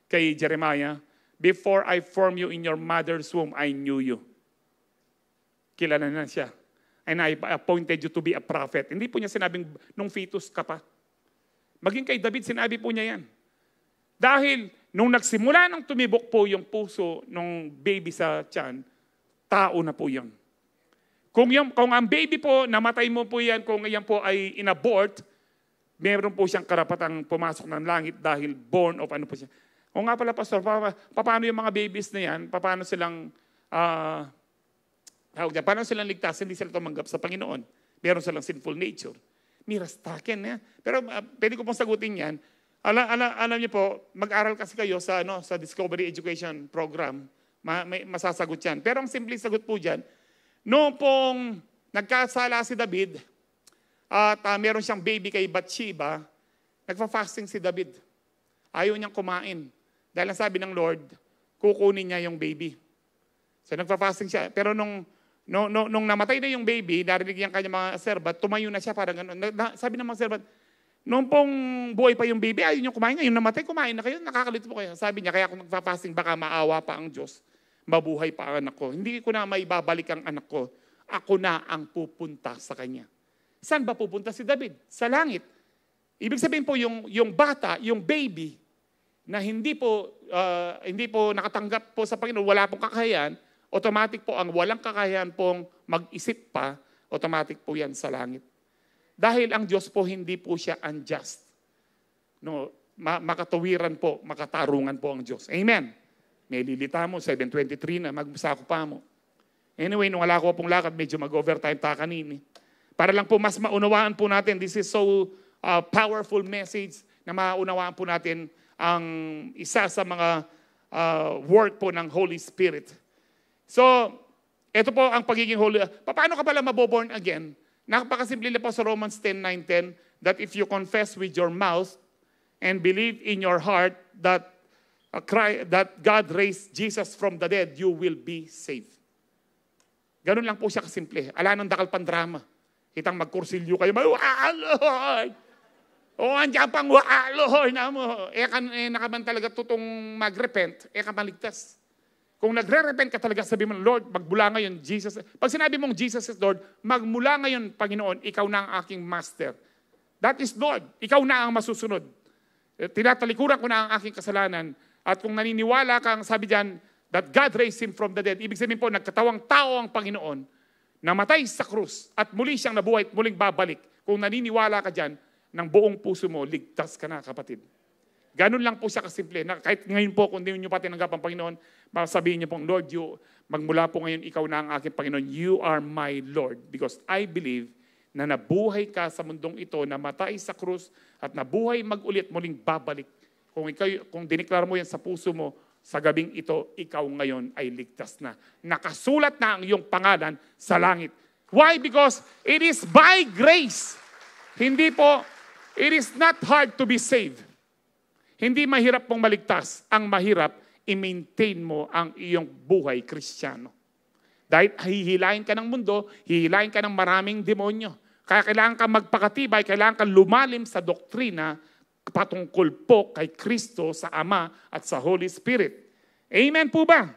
S1: kay Jeremiah, before I formed you in your mother's womb, I knew you. Kilala na siya. And I appointed you to be a prophet. Hindi po niya sinabing, nung fetus ka pa. Maging kay David, sinabi po niya yan. Dahil, nung nagsimula nang tumibok po yung puso ng baby sa tiyan, tao na po yan. Kung ang baby po, namatay mo po yan, kung yan po ay inabort, meron po siyang karapatang pumasok ng langit dahil born of ano po siya. O nga pala, pastor, paano yung mga babies na yan? Paano silang ligtas? Hindi sila tumanggap sa Panginoon. Meron silang sinful nature. Mirastaken na. Pero pwede ko pong sagutin yan. Alam niyo po, mag-aral kasi kayo sa Discovery Education Program. Masasagot yan. Pero ang simple sagot po dyan, noong pong nagkasala si David, at meron siyang baby kay Bathsheba, nagfa-fasting si David. Ayaw niyang kumain. Dahil ang sabi ng Lord, kukunin niya yung baby.
S2: So nagpa-fasting siya. Pero nung namatay na yung baby, narinig yung kanya mga servant, tumayo na siya parang gano'n. Sabi ng mga servant, noong pong buhay pa yung baby, ayun yung kumain. Ngayon namatay, kumain na kayo. Nakakalito po kayo. Sabi niya, kaya kung nagpa-fasting, baka maawa pa ang Diyos. Mabuhay pa ang anak ko. Hindi ko na maibabalik ang anak ko. Ako na ang pupunta sa kanya. Saan ba pupunta si David? Sa langit. Ibig sabihin po, yung bata, yung baby, na hindi po nakatanggap po sa Panginoon, wala pong kakayahan, automatic po ang walang kakayahan pong mag-isip pa, automatic po yan sa langit. Dahil ang Diyos po, hindi po siya unjust. No, makatawiran po, makatarungan po ang Diyos. Amen. May lilita mo, 7:23 na, magsako pa mo. Anyway, nung wala ko pong lakad, medyo mag-overtime ta kanini. Para lang po mas maunawaan po natin, this is so powerful message na maunawaan po natin ang isa sa mga work po ng Holy Spirit. So, ito po ang pagiging holy. Paano ka pala maboborn again? Napakasimple po sa Romans 10:9-10 that if you confess with your mouth and believe in your heart that God raised Jesus from the dead, you will be saved. Ganun lang po siya kasimple. Ala nang dakal pandrama. Kitang magkursilyo kayo, Lord! O andyan pang Lord na mo. Nakaman talaga tutong mag-repent, ka maligtas. Kung nagre-repent ka talaga, sabi mo, Lord, magmula ngayon, Jesus. Pag sinabi mong Jesus is Lord, magmula ngayon, Panginoon, ikaw na ang aking master. That is Lord. Ikaw na ang masusunod. Tinatalikuran ko na ang aking kasalanan. At kung naniniwala kang, sabi diyan, that God raised Him from the dead, ibig sabihin po, nagkatawang tao ang Panginoon, namatay sa krus, at muli siyang nabuhay at muling babalik. Kung naniniwala ka diyan, ng buong puso mo, ligtas ka na, kapatid. Ganun lang po siya kasimple. Kahit ngayon po, kung hindi nyo pa tinanggap ang Panginoon, sabihin niyo pong, Lord, magmula po ngayon, ikaw na ang aking Panginoon. You are my Lord. Because I believe na nabuhay ka sa mundong ito, namatay sa krus, at nabuhay mag-ulit, muling babalik. Kung diniklar mo yan sa puso mo, sa gabing ito, ikaw ngayon ay ligtas na. Nakasulat na ang iyong pangalan sa langit. Why? Because it is by grace. Hindi po, it is not hard to be saved. Hindi mahirap pong maligtas. Ang mahirap, i-maintain mo ang iyong buhay Kristiyano. Dahil hihilahin ka ng mundo, hihilahin ka ng maraming demonyo. Kaya kailangan ka magpakatibay, kailangan ka lumalim sa doktrina patungkol po kay Kristo sa Ama at sa Holy Spirit. Amen po ba?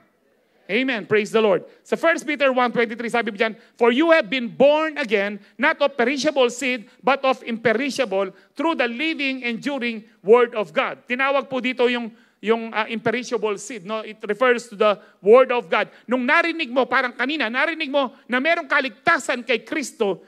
S2: Amen. Praise the Lord. Sa 1 Peter 1:23, sabi po dyan, for you have been born again, not of perishable seed, but of imperishable, through the living, enduring Word of God. Tinawag po dito yung imperishable seed. No? It refers to the Word of God. Nung narinig mo, parang kanina, narinig mo na merong kaligtasan kay Kristo,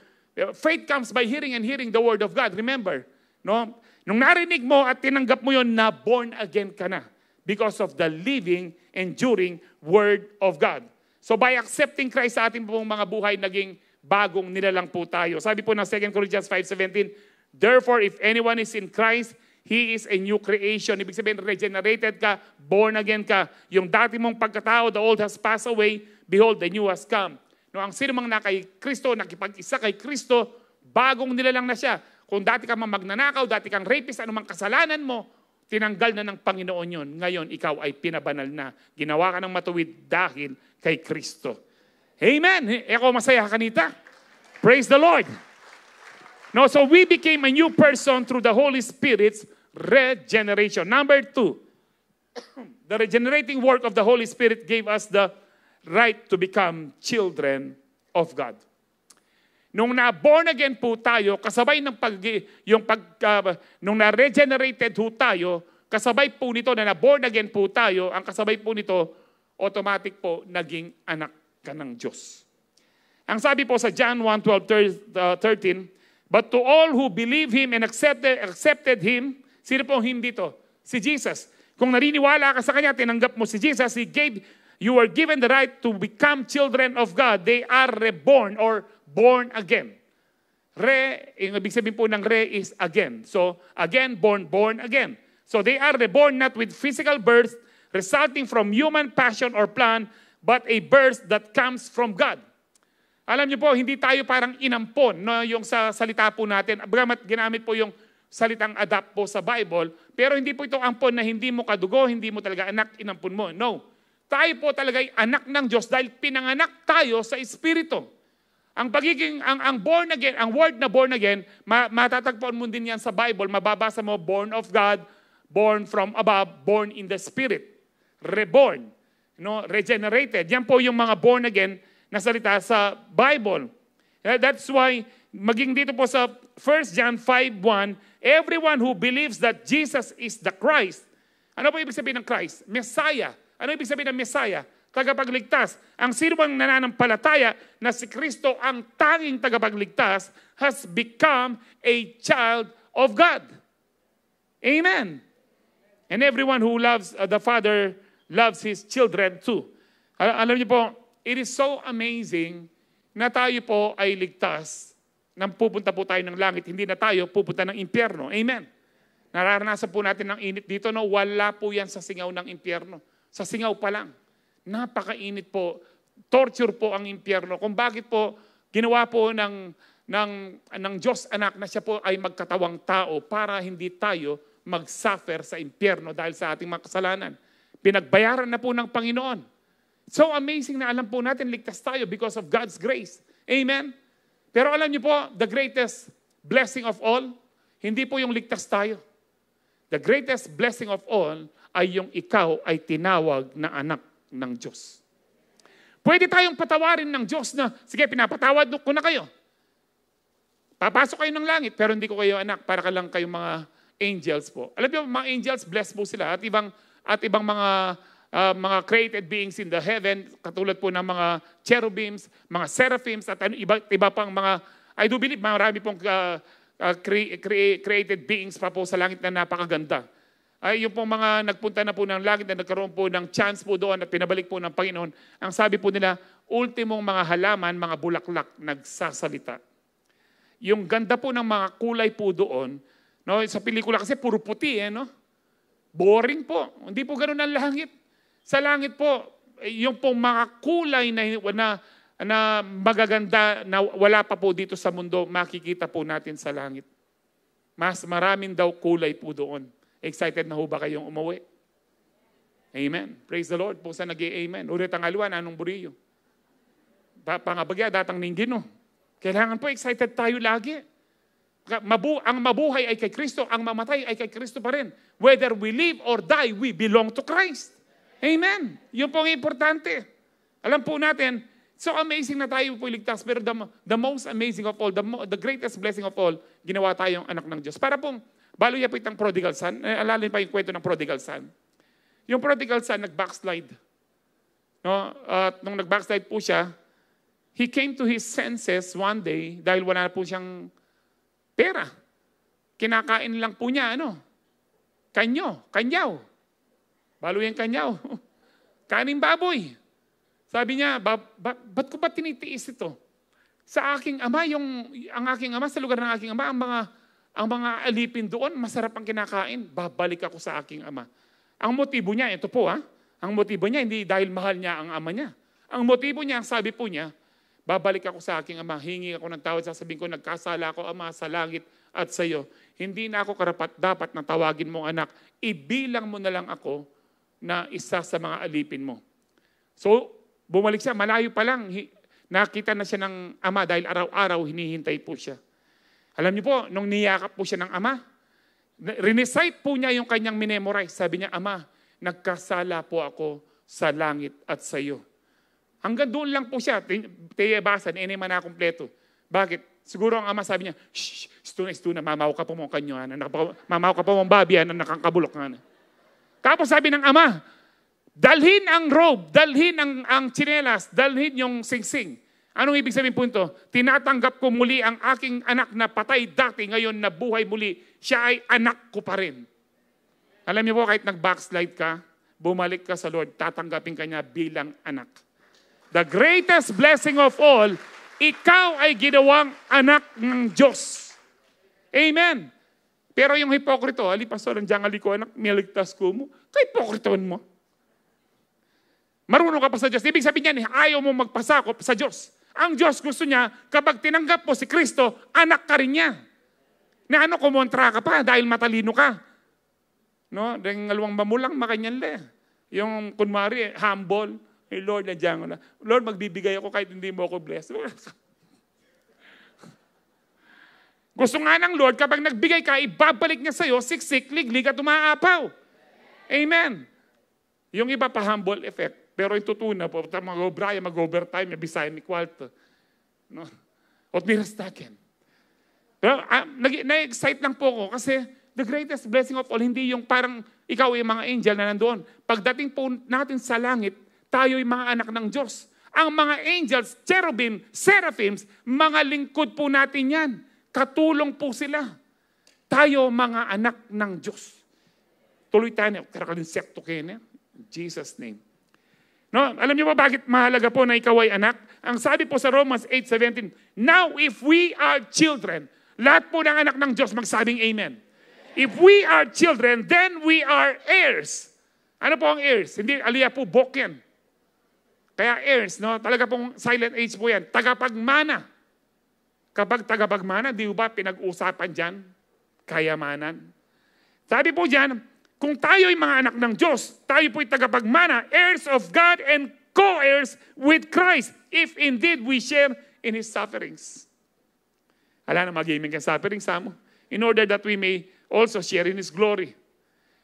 S2: faith comes by hearing and hearing the Word of God. Remember, no? Nung narinig mo at tinanggap mo yon, na born again ka na because of the living, enduring Word of God. So by accepting Christ sa ating pong mga buhay, naging bagong nilalang po tayo. Sabi po ng 2 Corinthians 5:17, therefore, if anyone is in Christ, he is a new creation. Ibig sabihin, regenerated ka, born again ka. Yung dati mong pagkatao, the old has passed away, behold, the new has come. No, ang sino mang na kay Kristo, nakipag-isa kay Kristo, bagong nilalang na siya. Kung dati ka mang magnanakaw, dati kang rapist, anumang kasalanan mo, tinanggal na ng Panginoon yon. Ngayon, ikaw ay pinabanal na. Ginawa ka ng matuwid dahil kay Kristo. Amen! Eko masaya kanita. Praise the Lord! No, so we became a new person through the Holy Spirit's regeneration. Number 2, the regenerating work of the Holy Spirit gave us the right to become children of God. Nung na-born again po tayo, kasabay ng nung na-regenerated po tayo, kasabay po nito na na-born again po tayo, ang kasabay po nito, automatic po naging anak ka ng Diyos. Ang sabi po sa John 1:12-13, but to all who believe Him and accepted Him, sino po hindi to? Si Jesus. Kung naniniwala ka sa Kanya, tinanggap mo si Jesus, you are given the right to become children of God. They are reborn or born again. Ibig sabihin po ng is again. So, again, born again. So, they are reborn not with physical birth, resulting from human passion or plan, but a birth that comes from God. Alam niyo po, hindi tayo parang inampon, no? Yung sa salita po natin, bagamat ginamit po yung salitang adapt po sa Bible, pero hindi po ito ampon na hindi mo kadugo, hindi mo talaga anak, inampon mo. No. tayo po talaga'y anak ng Diyos dahil pinanganak tayo sa Espiritu. Ang pagiging, ang born again, ang word na born again, matatagpuan mo din yan sa Bible. Mababasa mo, born of God, born from above, born in the Spirit. Reborn, regenerated. Yan po yung mga born again na salita sa Bible. That's why, maging dito po sa 1 John 5:1, everyone who believes that Jesus is the Christ. Ano po ibig sabihin ng Christ? Messiah. Ano ibig sabihin ng Messiah? Tagapagligtas. Ang sino bang nananampalataya na si Kristo ang tanging tagapagligtas has become a child of God. Amen. And everyone who loves the Father loves His children too. Alam niyo po, it is so amazing na tayo po ay ligtas nang pupunta po tayo ng langit. Hindi na tayo pupunta ng impyerno. Amen. Nararanasan po natin ng init dito. No? Wala po yan sa singaw ng impyerno. Sa singaw pa lang. Napakainit po. Torture po ang impyerno. Kung bakit po ginawa po ng Diyos anak na siya po ay magkatawang tao para hindi tayo mag-suffer sa impyerno dahil sa ating mga kasalanan. Pinagbayaran na po ng Panginoon. So amazing na alam po natin ligtas tayo because of God's grace. Amen? Pero alam niyo po, the greatest blessing of all, hindi po yung ligtas tayo. The greatest blessing of all ay yung ikaw ay tinawag na anak ng Diyos. Pwede tayong patawarin ng Diyos na, sige, pinapatawad ko na kayo. Papasok kayo ng langit, pero hindi ko kayo anak, para ka lang kayong mga angels po. Alam niyo, mga angels, blessed po sila. At ibang mga created beings in the heaven, katulad po ng mga cherubims, mga seraphims, at iba pang mga, I do believe, marami pong created beings pa po sa langit na napakaganda. Ay yung pong mga nagpunta na po ng langit na nagkaroon po ng chance po doon at pinabalik po ng Panginoon, ang sabi po nila, ultimong mga halaman, mga bulaklak, nagsasalita. Yung ganda po ng mga kulay po doon, no, sa pelikula kasi puro puti, no? Boring po. Hindi po ganoon ang langit. Sa langit po, yung pong mga kulay na magaganda na wala pa po dito sa mundo, makikita po natin sa langit. Mas maraming daw kulay po doon. Excited na ho ba kayong umuwi? Amen. Praise the Lord po sa nag-i-amen. Ulit ang aluan, anong buriyo? Pangabagya, datang ninggin, no? Kailangan po excited tayo lagi. Ang mabuhay ay kay Kristo, ang mamatay ay kay Kristo pa rin. Whether we live or die, we belong to Christ. Amen. Yun po ang importante. Alam po natin, so amazing na tayo po iligtas, pero the most amazing of all, the greatest blessing of all, ginawa tayong anak ng Diyos. Para pong, balo niya po itang prodigal son, alalin pa yung kwento ng prodigal son. Yung prodigal son, nag-backslide. No? At nung nag-backslide po siya, he came to his senses one day dahil wala na po siyang pera. Kinakain lang po niya, kanyaw. Balo yung kanyaw. Kaning baboy. Sabi niya, ba't ko ba tinitiis ito? Sa aking ama, ang aking ama, sa lugar ng aking ama, ang mga alipin doon, masarap ang kinakain. Babalik ako sa aking ama. Ang motibo niya, ito po ang motibo niya, hindi dahil mahal niya ang ama niya. Ang motibo niya, sabi po niya, babalik ako sa aking ama, hingi ako ng tawad, sasabihin ko, nagkasala ako, ama, sa langit at sa iyo. Hindi na ako dapat na tawagin mong anak. Ibilang mo na lang ako na isa sa mga alipin mo. So, bumalik siya, malayo pa lang, nakita na siya ng ama dahil araw-araw hinihintay po siya. Alam niyo po, nung niyakap po siya ng ama, rinicite po niya yung kanyang minemorize. Sabi niya, ama, nagkasala po ako sa langit at sa iyo. Hanggang doon lang po siya, tiyabasan, hindi man na kumpleto. Bakit? Siguro ang ama sabi niya, shh, istuna, mamaw ka po mong kanyo, mamaw ka po mong babi, nakakabulok nga na. Tapos sabi ng ama, dalhin ang robe, dalhin ang tsinelas, dalhin yung singsing. Anong ibig sabihin po ito? Tinatanggap ko muli ang aking anak na patay dati, ngayon na buhay muli. Siya ay anak ko pa rin. Alam niyo po, kahit nag-backslide ka, bumalik ka sa Lord, tatanggapin ka niya bilang anak. The greatest blessing of all, ikaw ay ginawang anak ng Diyos. Amen. Pero yung hipokrito, pastor, nandiyan ko anak, miligtas ko mo, kay hipokritoon mo. Marunong ka pa sa Diyos. Ibig sabihin niyan, ayaw mo magpasakop sa Diyos. Ang Diyos gusto niya, kapag tinanggap mo si Kristo, anak ka rin niya. Na kumontra ka pa dahil matalino ka. No? Dahil ngalawang mamulang makanyan le. Yung kunwari, humble. Hey Lord, nandiyan ko na. Lord, magbibigay ako kahit hindi mo ako bless. Gusto nga ng Lord, kapag nagbigay ka, ibabalik niya sa'yo, siksik, liglig at umaapaw. Amen. Yung iba pa humble effect. Pero yung tutuna po, mag-overtime, may bisayan ni Kwarto. No? At mirastakin. Pero na-excite lang po ako kasi the greatest blessing of all, hindi yung parang ikaw yung mga angel na nandoon. Pagdating po natin sa langit, tayo yung mga anak ng Diyos. Ang mga angels, cherubim, seraphims, mga lingkod po natin yan. Katulong po sila. Tayo mga anak ng Diyos. Tuloy tayo. Karakalinsekto kayo na. In Jesus' name. No, alam niyo ba bakit mahalaga po na ikaw ay anak? Ang sabi po sa Romans 8:17, now if we are children, lahat po ng anak ng Diyos magsabing amen. If we are children, then we are heirs. Ano po ang heirs? Hindi aliya po bok yan. Kaya heirs, no? Talaga pong silent age po yan. Tagapagmana. Kapag tagapagmana, di ba pinag-usapan dyan? Kayamanan. Sabi po dyan, kung tayo ay mga anak ng Diyos, tayo po'y tagapagmana, heirs of God and co-heirs with Christ, if indeed we share in His sufferings. Ala na mag-gaming ka sufferings sa mo. In order that we may also share in His glory.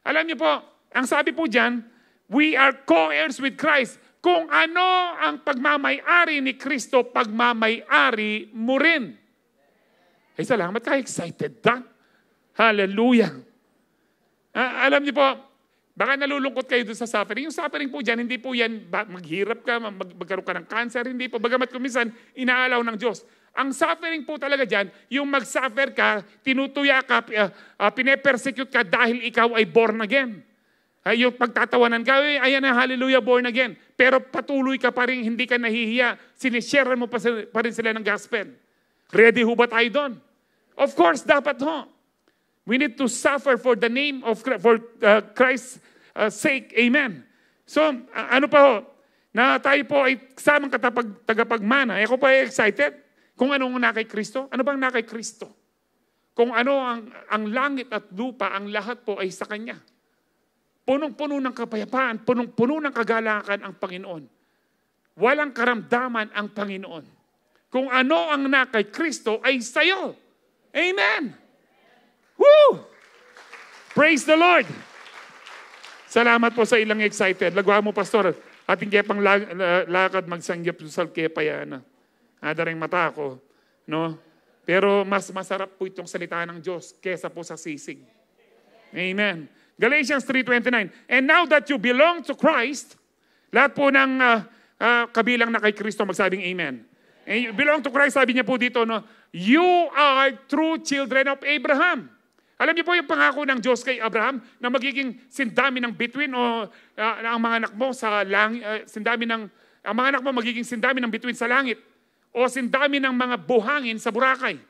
S2: Alam niyo po, ang sabi po dyan, we are co-heirs with Christ. Kung ano ang pagmamay-ari ni Kristo, pagmamay-ari mo rin. Ay, salamat ka, excited ka. Hallelujah. Alam niyo po, baka nalulungkot kayo doon sa suffering. Yung suffering po dyan, hindi po yan maghirap ka, magkaroon ka ng cancer, hindi po. Bagamat kumisan, inaalaw ng Diyos. Ang suffering po talaga dyan, yung mag-suffer ka, tinutuya ka, pinepersecute ka dahil ikaw ay born again. Yung pagtatawanan ka, ayan na, hallelujah, born again. Pero patuloy ka pa rin, hindi ka nahihiya. Sinishare mo pa rin sila ng gospel. Ready ho ba tayo doon? Of course, dapat ho. We need to suffer for the name of Christ's sake. Amen. So, ano pa ho? Na tayo po ay kasamang tagapagmana. Ako pa ay excited. Kung anong na kay Kristo? Ano bang na kay Kristo? Kung ano ang langit at lupa, ang lahat po ay sa Kanya. Punong-puno ng kapayapaan, punong-puno ng kagalakan ang Panginoon. Walang karamdaman ang Panginoon. Kung ano ang na kay Kristo ay sayo. Amen. Woo! Praise the Lord! Salamat po sa ilang excited. Lagwa mo, Pastor. Ating kepang lakad magsanggip sa kepayana. Adaring mata ko. No? Pero mas masarap po itong salita ng Diyos kesa po sa sisig. Amen. Galatians 3:29. And now that you belong to Christ, lahat po ng kabilang na kay Kristo magsabing amen. And you belong to Christ, sabi niya po dito, no? You are true children of Abraham. Alam niyo po yung pangako ng Diyos kay Abraham na magiging sindami ng bituin o ang mga anak mo sa langit, ang mga anak mo magiging sindami ng bituin sa langit o sindami ng mga buhangin sa Boracay.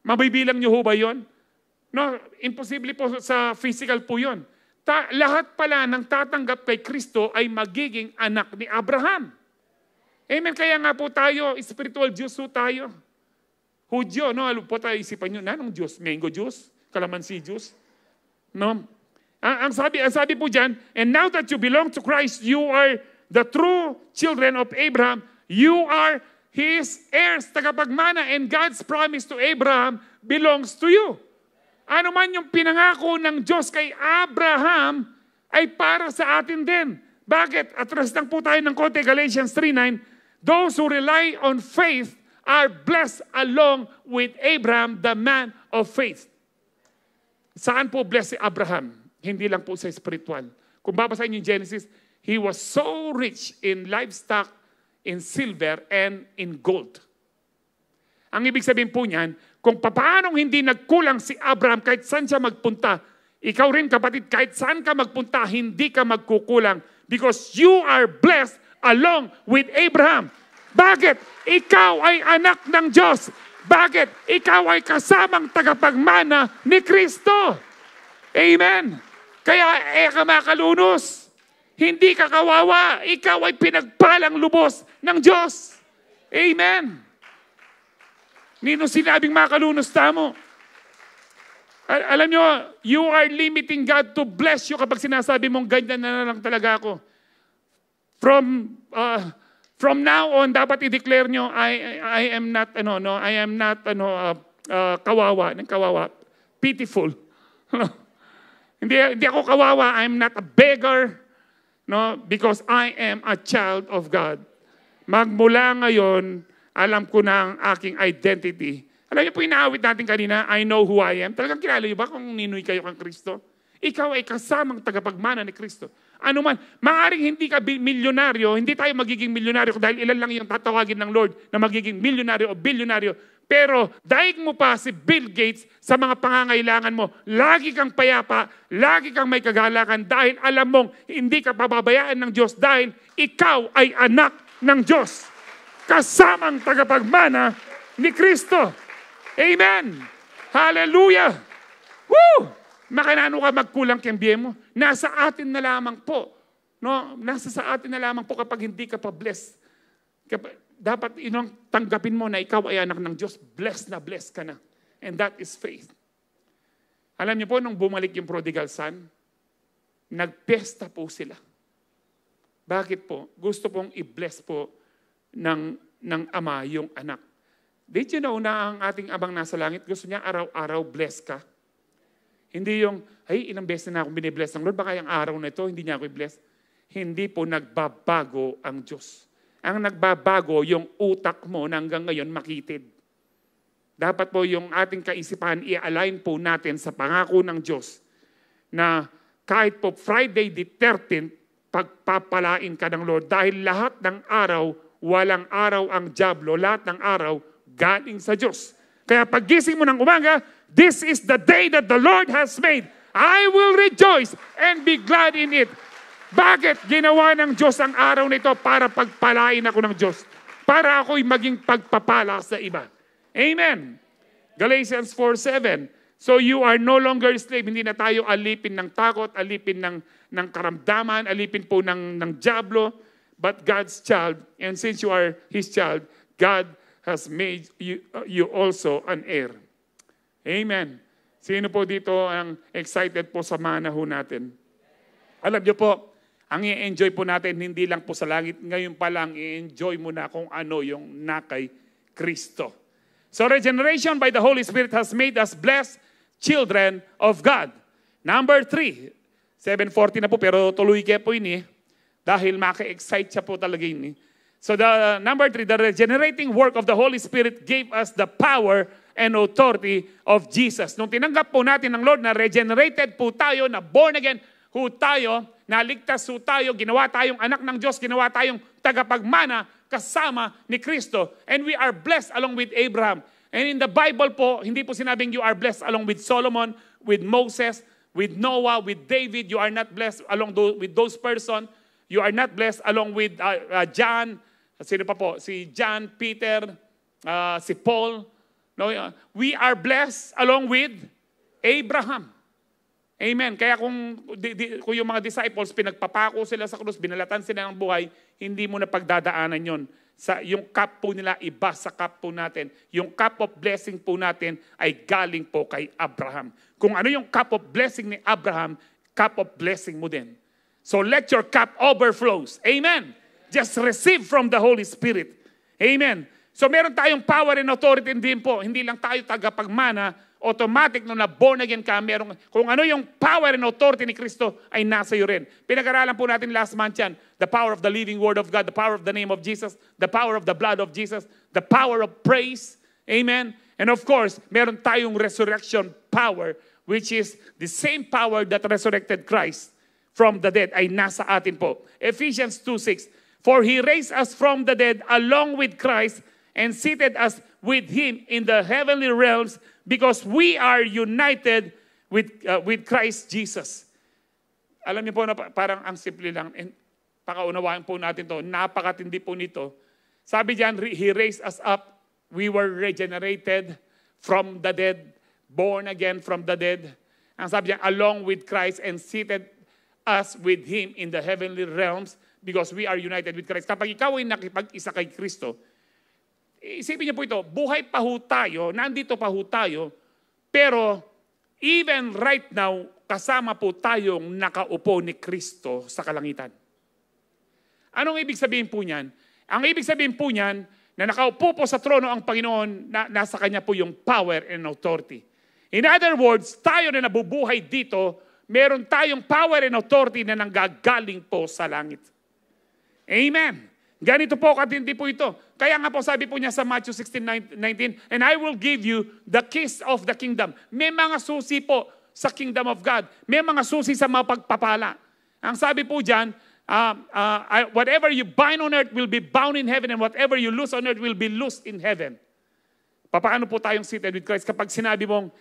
S2: Mabibilang niyo ho ba yun? No, imposible po sa physical po yun. Lahat pala ng tatanggap kay Kristo ay magiging anak ni Abraham. Amen. Kaya nga po tayo, spiritual Diyos po tayo. Hudyo, no? Alam po tayo, isipan nyo, nanong Diyos? Mango juice? Kalamansi juice? No? Ang sabi po dyan, and now that you belong to Christ, you are the true children of Abraham. You are His heirs, tagapagmana, and God's promise to Abraham belongs to you. Ano man yung pinangako ng Diyos kay Abraham ay para sa atin din. Bakit? Atras lang po tayo ng konti, Galatians 3:9. Those who rely on faith are blessed along with Abraham, the man of faith. Saan po blessed si Abraham? Hindi lang po sa spiritual. Kung babasahin yung Genesis, he was so rich in livestock, in silver, and in gold. Ang ibig sabihin po niyan, kung paanong hindi nagkulang si Abraham kahit saan siya magpunta, ikaw rin kapatid, kahit saan ka magpunta, hindi ka magkukulang because you are blessed along with Abraham. Bakit? Ikaw ay anak ng Diyos. Bakit? Ikaw ay kasamang tagapagmana ni Kristo. Amen. Kaya ka makalunos. Hindi ka kawawa. Ikaw ay pinagpalang lubos ng Diyos. Amen. Nino sinabing makalunos tamo? Alam nyo, you are limiting God to bless you kapag sinasabi mong ganyan na lang talaga ako. From now on, dapat i-declare nyo, I am not, kawawa, pitiful. Hindi ako kawawa, I'm not a beggar, no, because I am a child of God. Magmula ngayon, alam ko na ang aking identity. Alam niyo po, inaawit natin kanina, I know who I am. Talagang kilala niyo ba kung ninoy kayo kang Kristo? Ikaw ay kasamang tagapagmana ni Kristo. Ano man, maaaring hindi ka milyonaryo, hindi tayo magiging milyonaryo dahil ilan lang yung tatawagin ng Lord na magiging milyonaryo o bilyonaryo. Pero daig mo pa si Bill Gates sa mga pangangailangan mo. Lagi kang payapa, lagi kang may kagalakan dahil alam mong hindi ka pababayaan ng Diyos dahil ikaw ay anak ng Diyos. Kasamang tagapagmana ni Kristo. Amen! Hallelujah! Woo! Makanano ka magkulang kembye mo? Nasa atin na lamang po. No? Nasa sa atin na lamang po kapag hindi ka pa blessed. Dapat tanggapin mo na ikaw ay anak ng Diyos. Blessed ka na. And that is faith. Alam niyo po, nung bumalik yung prodigal son, nagpesta po sila. Bakit po? Gusto pong i-bless po ng ama yung anak. Did you know na ang ating abang nasa langit, gusto niya araw-araw bless ka? Hindi yung, ay, ilang beses na akong binibless ng Lord, baka yung araw na ito, hindi niya ako i-bless. Hindi po nagbabago ang Diyos. Ang nagbabago, yung utak mo na hanggang ngayon makitid. Dapat po yung ating kaisipan, i-align po natin sa pangako ng Diyos na kahit po Friday the 13th, pagpapalain ka ng Lord. Dahil lahat ng araw, walang araw ang dyablo, lahat ng araw, galing sa Diyos. Kaya paggising mo ng umaga, this is the day that the Lord has made. I will rejoice and be glad in it. Bakit ginawa ng Diyos ang araw nito? Para pagpalain ako ng Diyos. Para ako'y maging pagpapala sa iba. Amen. Galatians 4:7. So you are no longer slave. Hindi na tayo alipin ng takot, alipin ng karamdaman, alipin po ng dyablo, but God's child. And since you are His child, God has made you also an heir. Amen. Sino po dito ang excited po sa manahon natin? Alam niyo po, ang i-enjoy po natin hindi lang po sa langit. Ngayon pa lang, i-enjoy mo na kung ano yung nakay Kristo. So regeneration by the Holy Spirit has made us blessed children of God. Number 3, 7:40 na po pero tuloy kaya po ini dahil maka-excite siya po talaga ini. So the number 3, the regenerating work of the Holy Spirit gave us the power and authority of Jesus. Nung tinanggap po natin ng Lord na regenerated po tayo, na born again po tayo, naligtas po tayo, ginawa tayong anak ng Diyos, ginawa tayong tagapagmana kasama ni Kristo. And we are blessed along with Abraham. And in the Bible po, hindi po sinabing you are blessed along with Solomon, with Moses, with Noah, with David. You are not blessed along with those persons. You are not blessed along with John. Sino pa po? Si John, Peter, si Paul. No, we are blessed along with Abraham. Amen. Kaya kung yung mga disciples, pinagpapako sila sa krus, binalatan sila ng buhay, hindi mo na pagdadaanan yon. Yung cup po nila, iba sa cup po natin. Yung cup of blessing po natin ay galing po kay Abraham. Kung ano yung cup of blessing ni Abraham, cup of blessing mo din. So let your cup overflows. Amen. Just receive from the Holy Spirit. Amen. So meron tayong power and authority din po. Hindi lang tayo tagapagmana, automatic nung na born again ka, meron, kung ano yung power and authority ni Kristo ay nasa iyo rin. Pinag-aralan po natin last month yan. The power of the living word of God, the power of the name of Jesus, the power of the blood of Jesus, the power of praise. Amen. And of course, meron tayong resurrection power, which is the same power that resurrected Christ from the dead ay nasa atin po. Ephesians 2:6. For He raised us from the dead along with Christ and seated us with Him in the heavenly realms because we are united with Christ Jesus. Alam niyo po na parang ang simple lang. And pakaunawain po natin to. Napakatindi po nito. Sabi diyan, He raised us up. We were regenerated from the dead, born again from the dead. Ang sabi diyan, along with Christ and seated us with Him in the heavenly realms because we are united with Christ. Kapag ikaw ay nakipag-isa kay Kristo, isipin niyo po ito, buhay pa ho tayo, nandito pa ho tayo, pero even right now, kasama po tayong nakaupo ni Kristo sa kalangitan. Anong ibig sabihin po niyan? Ang ibig sabihin po niyan, na nakaupo po sa trono ang Panginoon, na nasa Kanya po yung power and authority. In other words, tayo na nabubuhay dito, meron tayong power and authority na nanggagaling po sa langit. Amen. Ganito po katindi po ito. Kaya nga po sabi po niya sa Matthew 16:19, and I will give you the keys of the kingdom. May mga susi po sa kingdom of God. May mga susi sa mga pagpapala. Ang sabi po dyan, whatever you bind on earth will be bound in heaven, and whatever you loose on earth will be loosed in heaven. Paano po tayong seated with Christ? Kapag sinabi mong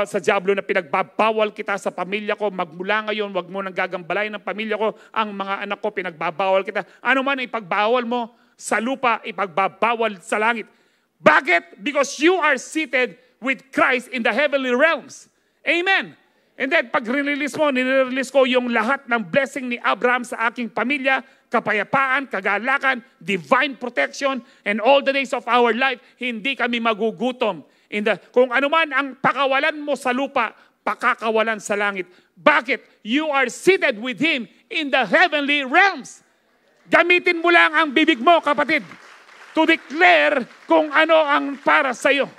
S2: sa diablo na pinagbabawal kita sa pamilya ko, magmula ngayon, wag mo nang gagambalain ng pamilya ko, ang mga anak ko, pinagbabawal kita. Ano man ipagbawal mo sa lupa, ipagbabawal sa langit. Bakit? Because you are seated with Christ in the heavenly realms. Amen. And then pag release mo, nirelease ko yung lahat ng blessing ni Abraham sa aking pamilya, kapayapaan, kagalakan, divine protection, and all the days of our life, hindi kami magugutom. Kung ano man ang pakawalan mo sa lupa, pakakawalan sa langit. Bakit? You are seated with Him in the heavenly realms. Gamitin mo lang ang bibig mo, kapatid, to declare kung ano ang para sa iyo.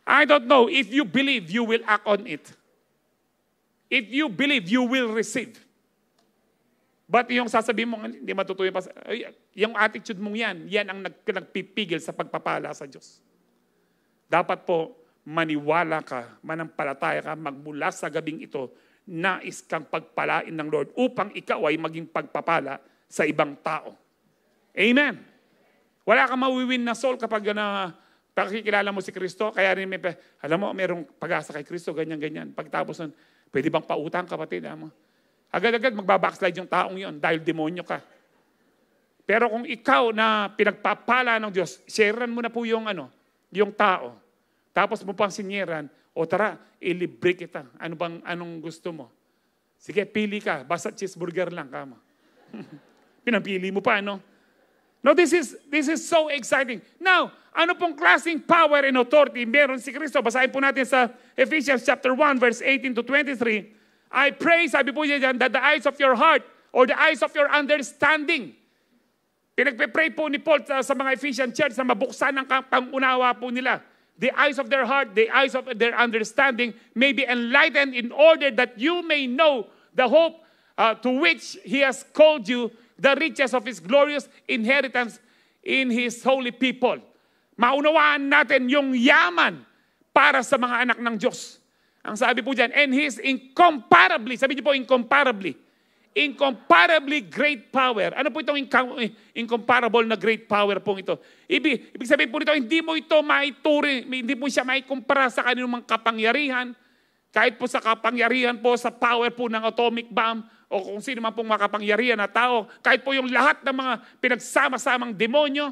S2: I don't know. If you believe, you will act on it. If you believe, you will receive. But yung sasabihin mo, hindi matutuloy pa. Yung attitude mong yan ang nagpipigil sa pagpapala sa Diyos. Dapat po, maniwala ka, manampalataya ka, magmula sa gabing ito, nais kang pagpalain ng Lord upang ikaw ay maging pagpapala sa ibang tao. Amen. Wala kang mawiwin na soul kapag pakikilala mo si Kristo. Kaya rin alam mo, mayroong pag-asa kay Kristo, ganyan-ganyan. Pagtapos nun, pwede bang pautang, kapatid? Agad-agad magbabackslide yung taong yon dahil demonyo ka. Pero kung ikaw na pinagpapala ng Diyos, sharean mo na po yung tao. Tapos mo pang sinyeran, tara, ilibre kita. Anong gusto mo? Sige, pili ka. Basta cheeseburger lang, kama. Pinapili mo pa, no? No, this is so exciting. Now, ano pong klaseng power and authority meron si Kristo? Basahin po natin sa Ephesians chapter 1, verse 18 to 23. I pray, sabi po niya dyan, that the eyes of your heart or the eyes of your understanding. Pinagpe-pray po ni Paul sa mga Ephesian church na mabuksan ang pangunawa po nila. The eyes of their heart, the eyes of their understanding may be enlightened in order that you may know the hope to which He has called you, the riches of His glorious inheritance in His holy people. Maunawaan natin yung yaman para sa mga anak ng Diyos. Ang sabi po dyan, and His incomparably, sabi niyo po incomparably great power. Ano po itong incomparable na great power pong ito? Ibig sabihin po nito, hindi mo ito maituring, hindi mo siya maikumpara sa kanilang mga kapangyarihan, kahit po sa kapangyarihan po, sa power po ng atomic bomb, o kung sino man pong makapangyarihan na tao, kahit po yung lahat ng mga pinagsama-samang demonyo,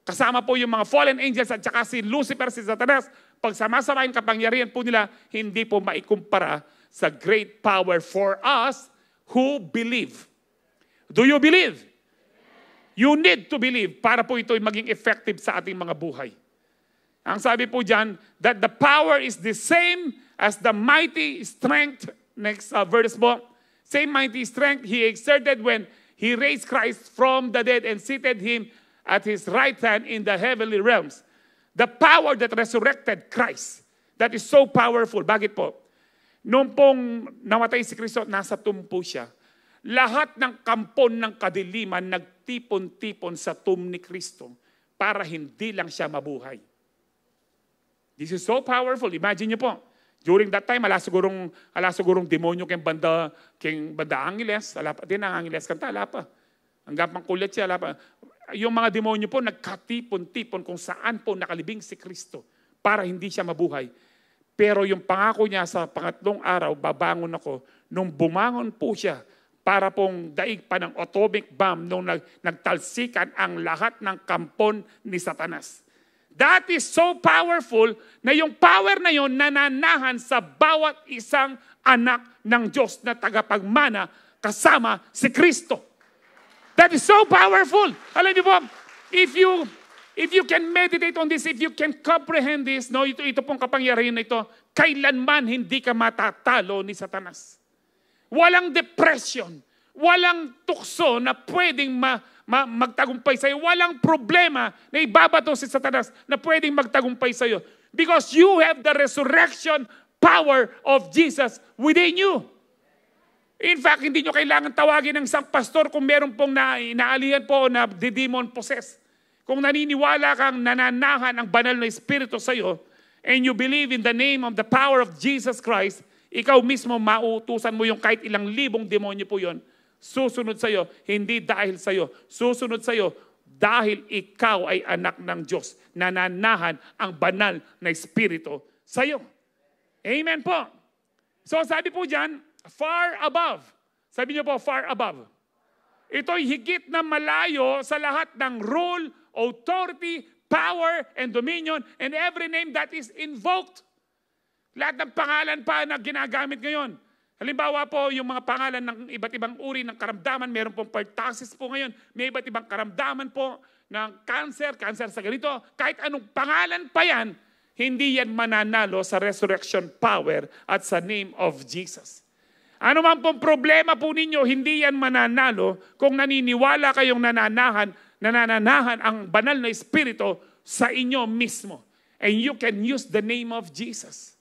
S2: kasama po yung mga fallen angels at saka si Lucifer, si Satanas, pag sama-samahin kapangyarihan po nila, hindi po maikumpara sa great power for us who believe. Do you believe? You need to believe para po ito maging effective sa ating mga buhay. Ang sabi po dyan, that the power is the same as the mighty strength, next verse po, same mighty strength He exerted when He raised Christ from the dead and seated Him at His right hand in the heavenly realms. The power that resurrected Christ, that is so powerful. Bakit po? Noong pong namatay si Kristo, nasa tumpo siya. Lahat ng kampon ng kadiliman nagtipon-tipon sa tomb ni Kristo para hindi lang siya mabuhay. This is so powerful. Imagine niyo po, during that time, ala sigurong demonyo keng banda Angeles. Ala pa din ang Angeles kanta, ala pa. Hanggang pang kulit siya, ala pa. Yung mga demonyo po, nagkatipon-tipon kung saan po nakalibing si Kristo para hindi siya mabuhay. Pero yung pangako niya sa pangatlong araw, babangon ako. Nung bumangon po siya, para pong daig pa ng atomic bomb nung nagtalsikan ang lahat ng kampon ni Satanas. That is so powerful na yung power na yon nananahan sa bawat isang anak ng Diyos na tagapagmana kasama si Kristo. That is so powerful. Alam niyo po, if you can meditate on this, if you can comprehend this, no, ito pong kapangyarihan na ito, kailanman hindi ka matatalo ni Satanas. Walang depression, walang tukso na pwedeng magtagumpay sa'yo. Walang problema na ibabato si Satanas na pwedeng magtagumpay sa'yo. Because you have the resurrection power of Jesus within you. In fact, hindi nyo kailangan tawagin ng isang pastor kung meron pong inaalihan po na demon possessed. Kung naniniwala kang nananahan ang banal na espiritu sa'yo, and you believe in the name of the power of Jesus Christ, ikaw mismo mauutusan mo yung kahit ilang libong demonyo po yun, susunod sa'yo, hindi dahil sa'yo. Susunod sa'yo dahil ikaw ay anak ng Diyos. Nananahan ang banal na espiritu sa'yo. Amen po. So sabi po dyan, far above. Sabi niyo po, far above. Ito'y higit na malayo sa lahat ng rule, authority, power, and dominion, and every name that is invoked. Lahat ng pangalan pa na ginagamit ngayon. Halimbawa po, yung mga pangalan ng iba't ibang uri ng karamdaman, meron pong pertussis po ngayon, may iba't ibang karamdaman po ng cancer sa ganito. Kahit anong pangalan pa yan, hindi yan mananalo sa resurrection power at sa name of Jesus. Ano man pong problema po ninyo, hindi yan mananalo kung naniniwala kayong nananahan ang banal na espiritu sa inyo mismo. And you can use the name of Jesus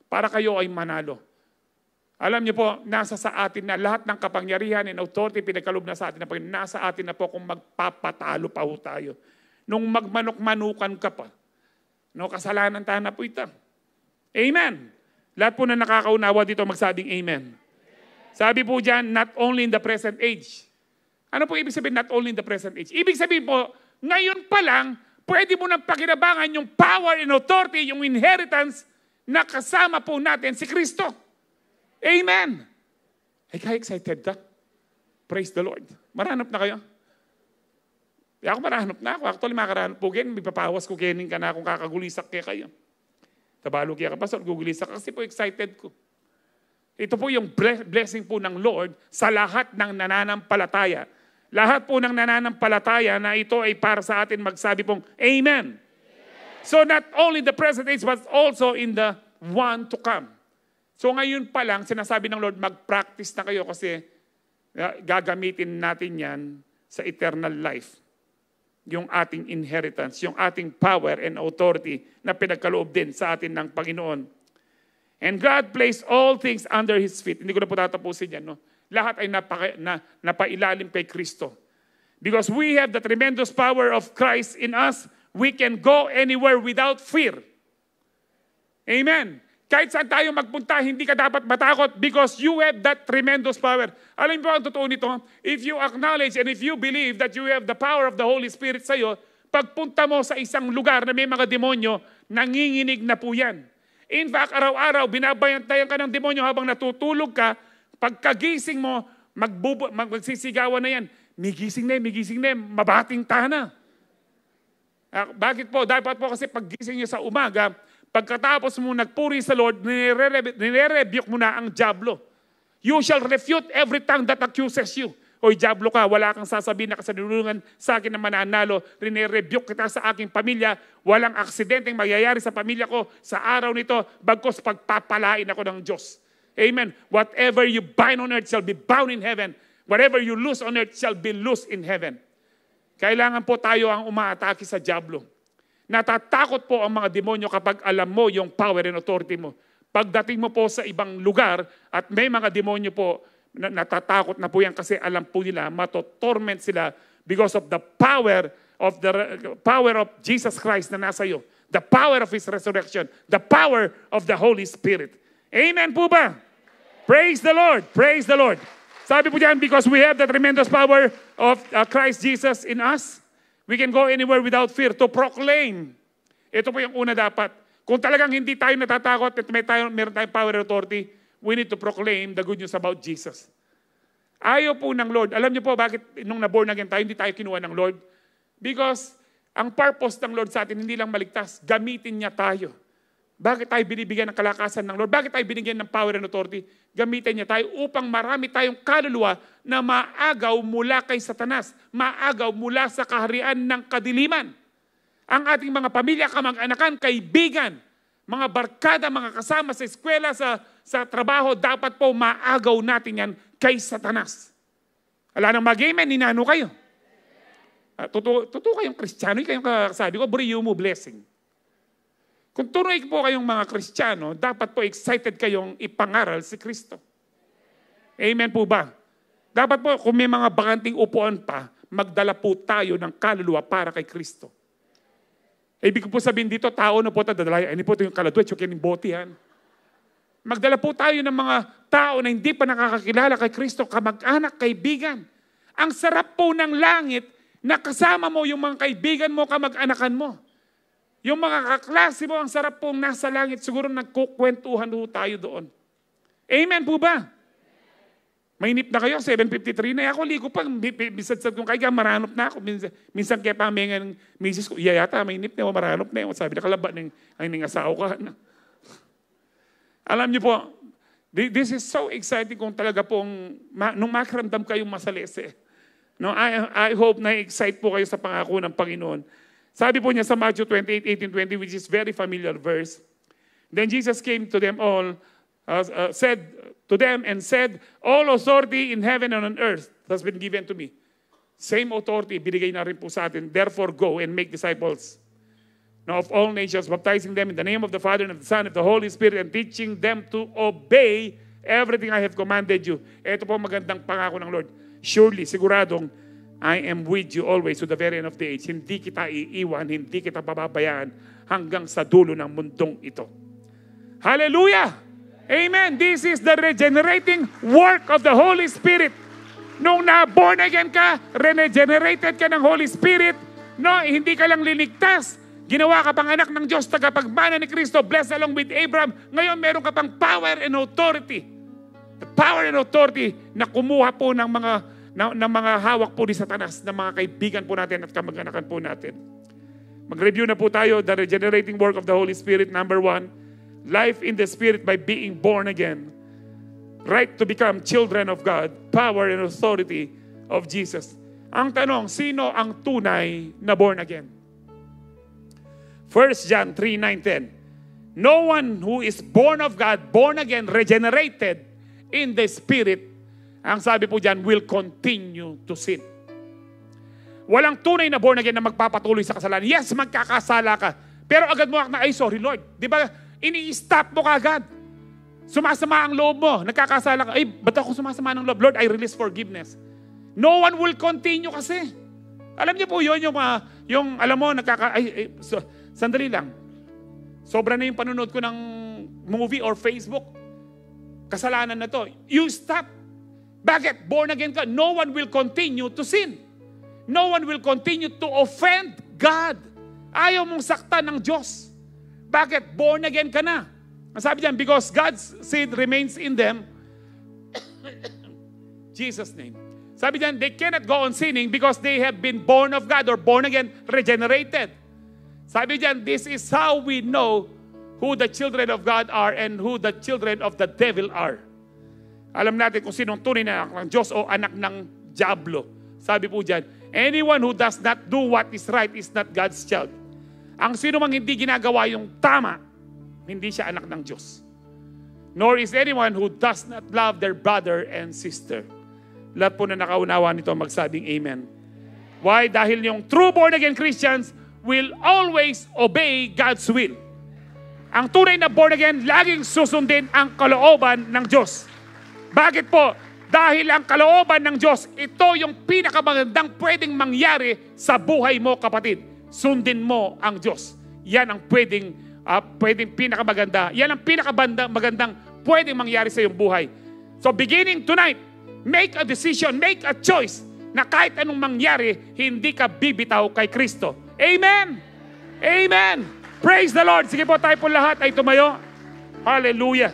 S2: para kayo ay manalo. Alam niyo po, nasa sa atin na lahat ng kapangyarihan and authority pinagkaloob na sa atin na Panginoon. Nasa atin na po kung magpapatalo pa ho tayo. Nung magmanok-manukan ka pa, no, kasalanan tayo na po ito. Amen. Lahat po na nakakaunawa dito magsabing amen. Sabi po dyan, not only in the present age. Ano po ibig sabihin not only in the present age? Ibig sabihin po, ngayon pa lang, pwede mo nang pakinabangan yung power and authority, yung inheritance na kasama po natin si Kristo. Amen. Ay, kaya excited ka? Praise the Lord. Marahanap na kayo? Ako marahanap na ako. Actually, makaranap po ganyan. May papawas ko kening ka na kung kakagulisak kaya kayo. Tabalo kaya ka, Pastor, gugulisak kasi po excited ko. Ito po yung blessing po ng Lord sa lahat ng nananampalataya. Lahat po ng nananampalataya na ito ay para sa atin magsabi pong Amen. So not only the present age but also in the one to come. So ngayon pa lang, sinasabi ng Lord, mag-practice na kayo kasi gagamitin natin yan sa eternal life. Yung ating inheritance, yung ating power and authority na pinagkaloob din sa atin ng Panginoon. And God placed all things under His feet. Hindi ko na po tatapusin yan. No? Lahat ay napailalim kay Kristo. Because we have the tremendous power of Christ in us, we can go anywhere without fear. Amen. Kahit saan tayo magpunta, hindi ka dapat matakot because you have that tremendous power. Alam niyo po ang totoo nito? If you acknowledge and if you believe that you have the power of the Holy Spirit sa iyo, pagpunta mo sa isang lugar na may mga demonyo, nanginginig na po yan. In fact, araw-araw, binabantayan ka ng demonyo habang natutulog ka, pagkagising mo, magsisigawan na yan. May gising na yan, mabating tana. Bakit po? Dapat po kasi paggising niyo sa umaga, pagkatapos mo nagpuri sa Lord, nire-rebuke mo na ang diablo. You shall refute every tongue that accuses you. Oy, diablo ka, wala kang sasabihin na kasanunungan sa akin na mananalo. Nire-rebuke kita sa aking pamilya. Walang aksidenteng magyayari sa pamilya ko sa araw nito, bagkos pagpapalain ako ng Diyos. Amen. Whatever you bind on earth shall be bound in heaven. Whatever you loose on earth shall be loose in heaven. Kailangan po tayo ang umaatake sa diablo. Natatakot po ang mga demonyo kapag alam mo yung power and authority mo. Pagdating mo po sa ibang lugar at may mga demonyo po natatakot na po yan kasi alam po nila matotorment sila because of the power of Jesus Christ na nasa iyo. The power of His resurrection. The power of the Holy Spirit. Amen po ba? Praise the Lord. Praise the Lord. Sabi po dyan, because we have the tremendous power of Christ Jesus in us, we can go anywhere without fear to proclaim. Ito po yung una dapat. Kung talagang hindi tayo natatakot at meron tayong power and authority, we need to proclaim the good news about Jesus. Ayaw po ng Lord. Alam niyo po bakit nung naborn again tayo, hindi tayo kinuha ng Lord? Because ang purpose ng Lord sa atin, hindi lang maligtas, gamitin niya tayo. Bakit tayo binibigyan ng kalakasan ng Lord? Bakit tayo binigyan ng power and authority? Gamitin niya tayo upang marami tayong kaluluwa na maagaw mula kay Satanas. Maagaw mula sa kaharian ng kadiliman. Ang ating mga pamilya, kamag-anakan, kaibigan, mga barkada, mga kasama sa eskwela, sa trabaho, dapat po maagaw natin yan kay Satanas. Wala nang mag-amen, ninano kayo. Totoo kayong Kristiyano, kayong kasabi ko, buriyo mo blessing. Kung tuloy po kayong mga Kristiyano, dapat po excited kayong ipangaral si Kristo. Amen po ba? Dapat po, kung may mga bakanting upuan pa, magdala po tayo ng kaluluwa para kay Kristo. Ibig ko po sabihin dito, tao na po dadalaya. Ini po ito yung kaladwet, yung kinimbotihan. Magdala po tayo ng mga tao na hindi pa nakakakilala kay Kristo, kamag-anak, kaibigan. Ang sarap po ng langit na kasama mo yung mga kaibigan mo, kamag-anakan mo. Yung mga kaklase mo, ang sarap pong nasa langit. Siguro nagkukwentuhan po tayo doon. Amen po ba? Mainip na kayo, 7:53 na ako, ligo pa, bisad-sad kong kaya, maranop na ako. Minsan kaya pamingan ng misis ko, iya yata, mainip na ako, maranop na ako. Sabi na kalaba, ay ningasaw ka. Alam niyo po, this is so exciting kung talaga pong, nung makaramdam kayong masalese. No, I hope na-excite po kayo sa pangako ng Panginoon. Sabi po niya sa Matthew 28:18-20, which is very familiar verse. Then Jesus came to them all, said to them and said, all authority in heaven and on earth has been given to me. Same authority, binigay na rin po sa atin. Therefore, go and make disciples now of all nations, baptizing them in the name of the Father and of the Son and of the Holy Spirit, and teaching them to obey everything I have commanded you. Ito po magandang pangako ng Lord. Surely, siguradong, I am with you always to the very end of the age. Hindi kita iiwan, hindi kita bababayaan hanggang sa dulo ng mundong ito. Hallelujah! Amen. This is the regenerating work of the Holy Spirit. Nung na-born again ka, regenerated ka ng Holy Spirit, no, hindi ka lang liligtas. Ginawa ka pang anak ng Diyos, tagapagmana ni Kristo, blessed along with Abraham. Ngayon, meron ka pang power and authority. The power and authority na kumuha po ng mga hawak po ni Satanas, ng mga kaibigan po natin at kamag-anakan po natin. Mag-review na po tayo, the regenerating work of the Holy Spirit. Number 1, life in the Spirit by being born again. Right to become children of God. Power and authority of Jesus. Ang tanong, sino ang tunay na born again? 1 John 3:9-10. No one who is born of God, born again, regenerated in the Spirit, ang sabi po dyan, will continue to sin. Walang tunay na born again na magpapatuloy sa kasalanan. Yes, magkakasala ka. Pero agad mo na, ay sorry Lord. Di ba? Ini-stop mo kagad. Sumasama ang loob mo. Nagkakasala ka. Ay, ba't ako sumasama ng loob? Lord, I release forgiveness. No one will continue kasi. Alam niyo po yun, yung alam mo, sandali lang. Sobra na yung panunod ko ng movie or Facebook. Kasalanan na to. You stop. Bakit? Born again ka. No one will continue to sin. No one will continue to offend God. Ayaw mong saktan ng Diyos. Bakit? Born again ka na. Sabi diyan, because God's seed remains in them. Jesus' name. Sabi diyan, they cannot go on sinning because they have been born of God or born again, regenerated. Sabi diyan, this is how we know who the children of God are and who the children of the devil are. Alam natin kung sinong tunay na anak ng Diyos o anak ng Diablo. Sabi po diyan, anyone who does not do what is right is not God's child. Ang sino mang hindi ginagawa yung tama, hindi siya anak ng Diyos. Nor is anyone who does not love their brother and sister. Lahat po na nakaunawa nito magsabing amen. Why? Dahil yung true born again Christians will always obey God's will. Ang tunay na born again, laging susundin ang kalooban ng Diyos. Bakit po? Dahil ang kalooban ng Diyos, ito yung pinakamagandang pwedeng mangyari sa buhay mo, kapatid. Sundin mo ang Diyos. Yan ang pwedeng pinakamaganda. Yan ang pinakamagandang pwedeng mangyari sa iyong buhay. So beginning tonight, make a decision, make a choice na kahit anong mangyari, hindi ka bibitaw kay Kristo. Amen! Amen! Praise the Lord! Sige po, tayo po lahat ay tumayo. Hallelujah!